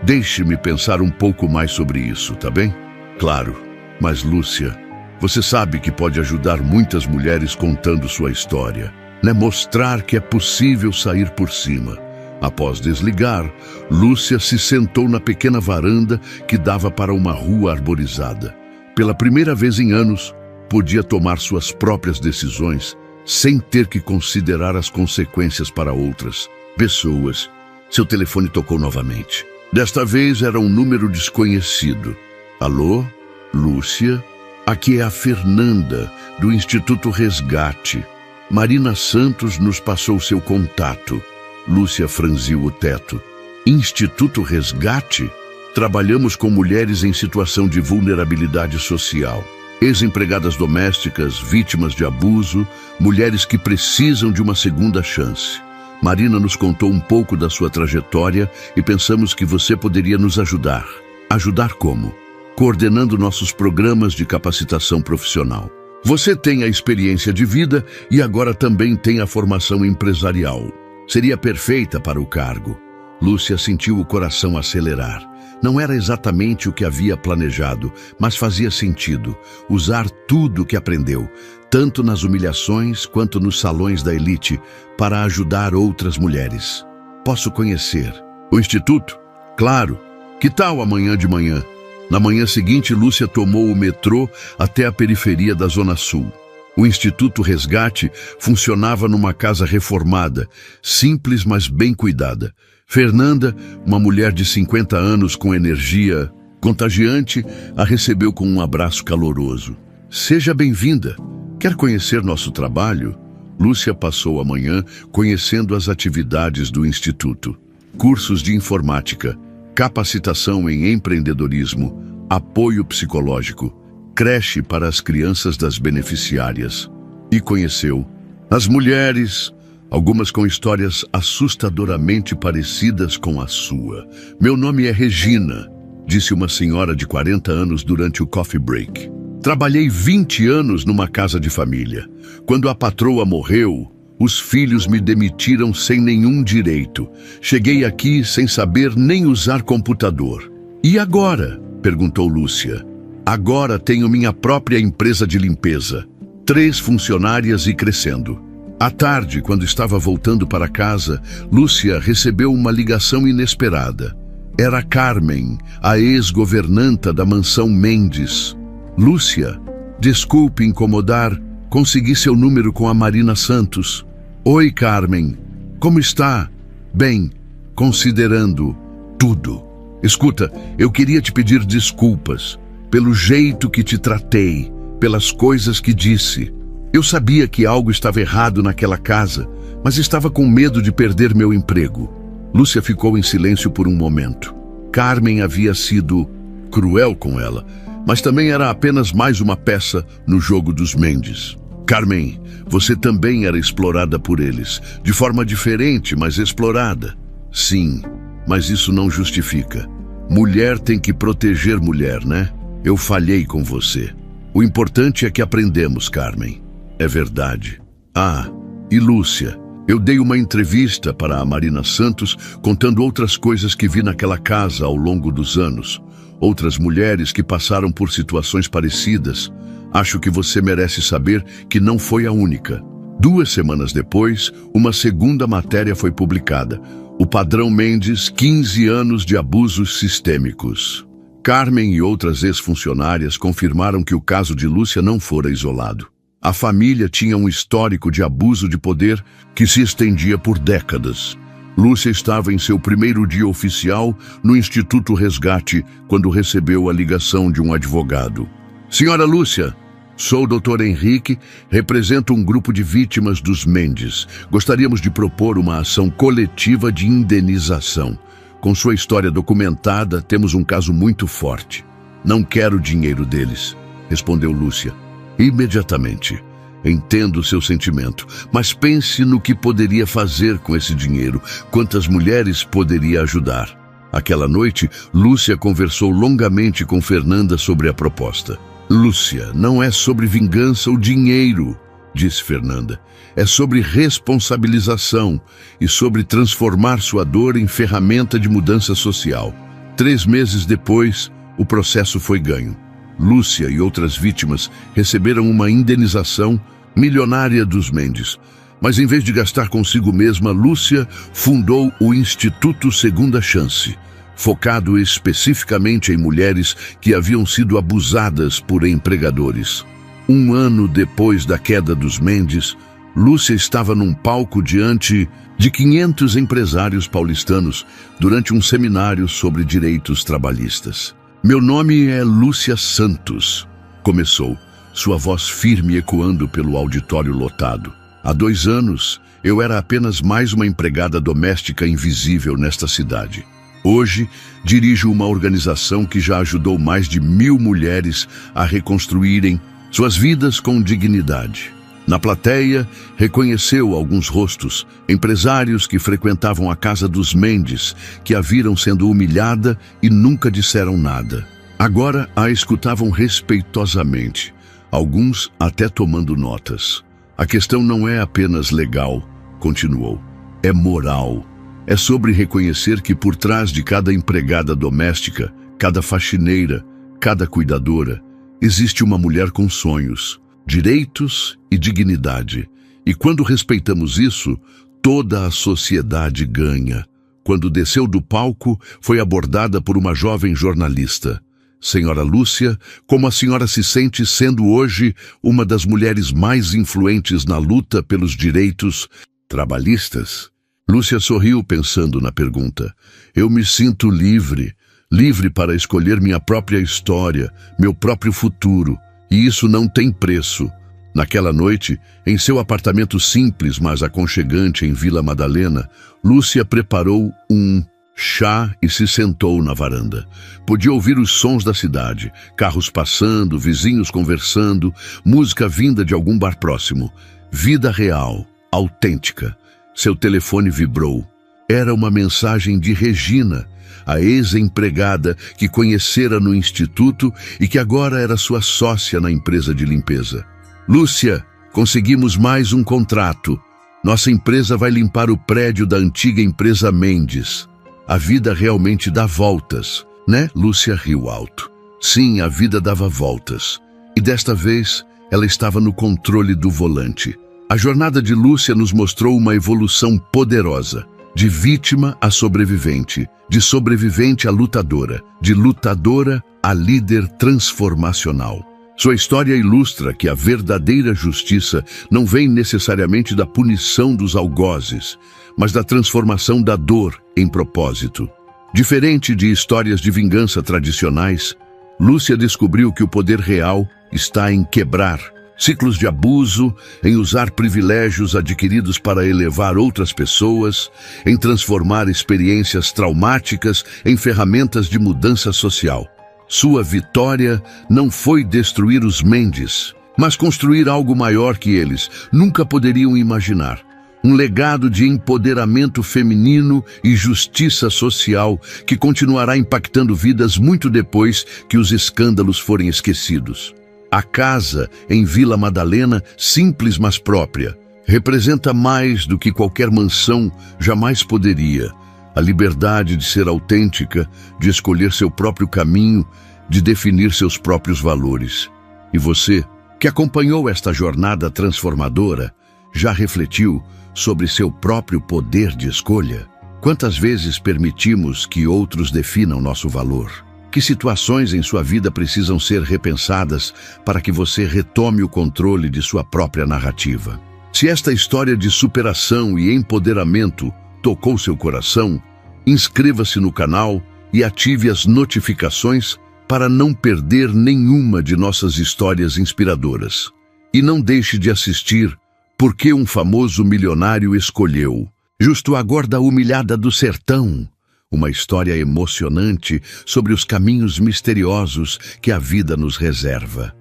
Deixe-me pensar um pouco mais sobre isso, tá bem? Claro, mas Lúcia, você sabe que pode ajudar muitas mulheres contando sua história, né? Mostrar que é possível sair por cima. Após desligar, Lúcia se sentou na pequena varanda que dava para uma rua arborizada. Pela primeira vez em anos, podia tomar suas próprias decisões sem ter que considerar as consequências para outras pessoas. Seu telefone tocou novamente. Desta vez era um número desconhecido. Alô? Lúcia? Aqui é a Fernanda, do Instituto Resgate. Marina Santos nos passou seu contato. Lúcia franziu o teto. Instituto Resgate? Trabalhamos com mulheres em situação de vulnerabilidade social. Ex-empregadas domésticas, vítimas de abuso, mulheres que precisam de uma segunda chance. Marina nos contou um pouco da sua trajetória e pensamos que você poderia nos ajudar. Ajudar como? Coordenando nossos programas de capacitação profissional. Você tem a experiência de vida e agora também tem a formação empresarial. Seria perfeita para o cargo. Lúcia sentiu o coração acelerar. Não era exatamente o que havia planejado, mas fazia sentido usar tudo o que aprendeu, tanto nas humilhações quanto nos salões da elite, para ajudar outras mulheres. Posso conhecer o Instituto? Claro. Que tal amanhã de manhã? Na manhã seguinte, Lúcia tomou o metrô até a periferia da Zona Sul. O Instituto Resgate funcionava numa casa reformada, simples mas bem cuidada. Fernanda, uma mulher de 50 anos com energia contagiante, a recebeu com um abraço caloroso. Seja bem-vinda. Quer conhecer nosso trabalho? Lúcia passou a manhã conhecendo as atividades do Instituto. Cursos de informática, capacitação em empreendedorismo, apoio psicológico, creche para as crianças das beneficiárias. E conheceu as mulheres, algumas com histórias assustadoramente parecidas com a sua. Meu nome é Regina, disse uma senhora de 40 anos durante o coffee break. Trabalhei 20 anos numa casa de família. Quando a patroa morreu, os filhos me demitiram sem nenhum direito. Cheguei aqui sem saber nem usar computador. E agora? Perguntou Lúcia. Agora tenho minha própria empresa de limpeza. 3 funcionárias e crescendo. À tarde, quando estava voltando para casa, Lúcia recebeu uma ligação inesperada. Era Carmen, a ex-governanta da mansão Mendes. Lúcia, desculpe incomodar, consegui seu número com a Marina Santos. Oi, Carmen, como está? Bem, considerando tudo. Escuta, eu queria te pedir desculpas pelo jeito que te tratei, pelas coisas que disse. Eu sabia que algo estava errado naquela casa, mas estava com medo de perder meu emprego. Lúcia ficou em silêncio por um momento. Carmen havia sido cruel com ela, mas também era apenas mais uma peça no jogo dos Mendes. Carmen, você também era explorada por eles, de forma diferente, mas explorada. Sim, mas isso não justifica. Mulher tem que proteger mulher, né? Eu falhei com você. O importante é que aprendemos, Carmen. É verdade. Ah, e Lúcia, eu dei uma entrevista para a Marina Santos contando outras coisas que vi naquela casa ao longo dos anos. Outras mulheres que passaram por situações parecidas. Acho que você merece saber que não foi a única. 2 semanas depois, uma segunda matéria foi publicada. O padrão Mendes, 15 anos de abusos sistêmicos. Carmen e outras ex-funcionárias confirmaram que o caso de Lúcia não fora isolado. A família tinha um histórico de abuso de poder que se estendia por décadas. Lúcia estava em seu primeiro dia oficial no Instituto Resgate quando recebeu a ligação de um advogado. Senhora Lúcia, sou o Dr. Henrique, represento um grupo de vítimas dos Mendes. Gostaríamos de propor uma ação coletiva de indenização. Com sua história documentada, temos um caso muito forte. Não quero dinheiro deles, respondeu Lúcia. Imediatamente. Entendo o seu sentimento, mas pense no que poderia fazer com esse dinheiro, quantas mulheres poderia ajudar. Aquela noite, Lúcia conversou longamente com Fernanda sobre a proposta. Lúcia, não é sobre vingança ou dinheiro, disse Fernanda. É sobre responsabilização e sobre transformar sua dor em ferramenta de mudança social. 3 meses depois, o processo foi ganho. Lúcia e outras vítimas receberam uma indenização milionária dos Mendes. Mas em vez de gastar consigo mesma, Lúcia fundou o Instituto Segunda Chance, focado especificamente em mulheres que haviam sido abusadas por empregadores. 1 ano depois da queda dos Mendes, Lúcia estava num palco diante de 500 empresários paulistanos durante um seminário sobre direitos trabalhistas. Meu nome é Lúcia Santos, começou, sua voz firme ecoando pelo auditório lotado. Há 2 anos, eu era apenas mais uma empregada doméstica invisível nesta cidade. Hoje, dirijo uma organização que já ajudou mais de 1000 mulheres a reconstruírem suas vidas com dignidade. Na plateia, reconheceu alguns rostos, empresários que frequentavam a casa dos Mendes, que a viram sendo humilhada e nunca disseram nada. Agora a escutavam respeitosamente, alguns até tomando notas. A questão não é apenas legal, continuou, é moral. É sobre reconhecer que por trás de cada empregada doméstica, cada faxineira, cada cuidadora, existe uma mulher com sonhos, direitos e dignidade. E quando respeitamos isso, toda a sociedade ganha. Quando desceu do palco, foi abordada por uma jovem jornalista. Senhora Lúcia, como a senhora se sente sendo hoje uma das mulheres mais influentes na luta pelos direitos trabalhistas? Lúcia sorriu pensando na pergunta. Eu me sinto livre, livre para escolher minha própria história, meu próprio futuro. E isso não tem preço. Naquela noite, em seu apartamento simples, mas aconchegante em Vila Madalena, Lúcia preparou um chá e se sentou na varanda. Podia ouvir os sons da cidade, carros passando, vizinhos conversando, música vinda de algum bar próximo. Vida real, autêntica. Seu telefone vibrou. Era uma mensagem de Regina, a ex-empregada que conhecera no instituto e que agora era sua sócia na empresa de limpeza. Lúcia, conseguimos mais um contrato. Nossa empresa vai limpar o prédio da antiga empresa Mendes. A vida realmente dá voltas, né? Lúcia riu alto. Sim, a vida dava voltas. E desta vez, ela estava no controle do volante. A jornada de Lúcia nos mostrou uma evolução poderosa. De vítima a sobrevivente, de sobrevivente a lutadora, de lutadora a líder transformacional. Sua história ilustra que a verdadeira justiça não vem necessariamente da punição dos algozes, mas da transformação da dor em propósito. Diferente de histórias de vingança tradicionais, Lúcia descobriu que o poder real está em quebrar ciclos de abuso, em usar privilégios adquiridos para elevar outras pessoas, em transformar experiências traumáticas em ferramentas de mudança social. Sua vitória não foi destruir os Mendes, mas construir algo maior que eles nunca poderiam imaginar. Um legado de empoderamento feminino e justiça social que continuará impactando vidas muito depois que os escândalos forem esquecidos. A casa em Vila Madalena, simples mas própria, representa mais do que qualquer mansão jamais poderia. A liberdade de ser autêntica, de escolher seu próprio caminho, de definir seus próprios valores. E você, que acompanhou esta jornada transformadora, já refletiu sobre seu próprio poder de escolha? Quantas vezes permitimos que outros definam nosso valor? Que situações em sua vida precisam ser repensadas para que você retome o controle de sua própria narrativa? Se esta história de superação e empoderamento tocou seu coração, inscreva-se no canal e ative as notificações para não perder nenhuma de nossas histórias inspiradoras. E não deixe de assistir Por que um famoso milionário escolheu Justo a gorda humilhada do sertão, Uma história emocionante sobre os caminhos misteriosos que a vida nos reserva.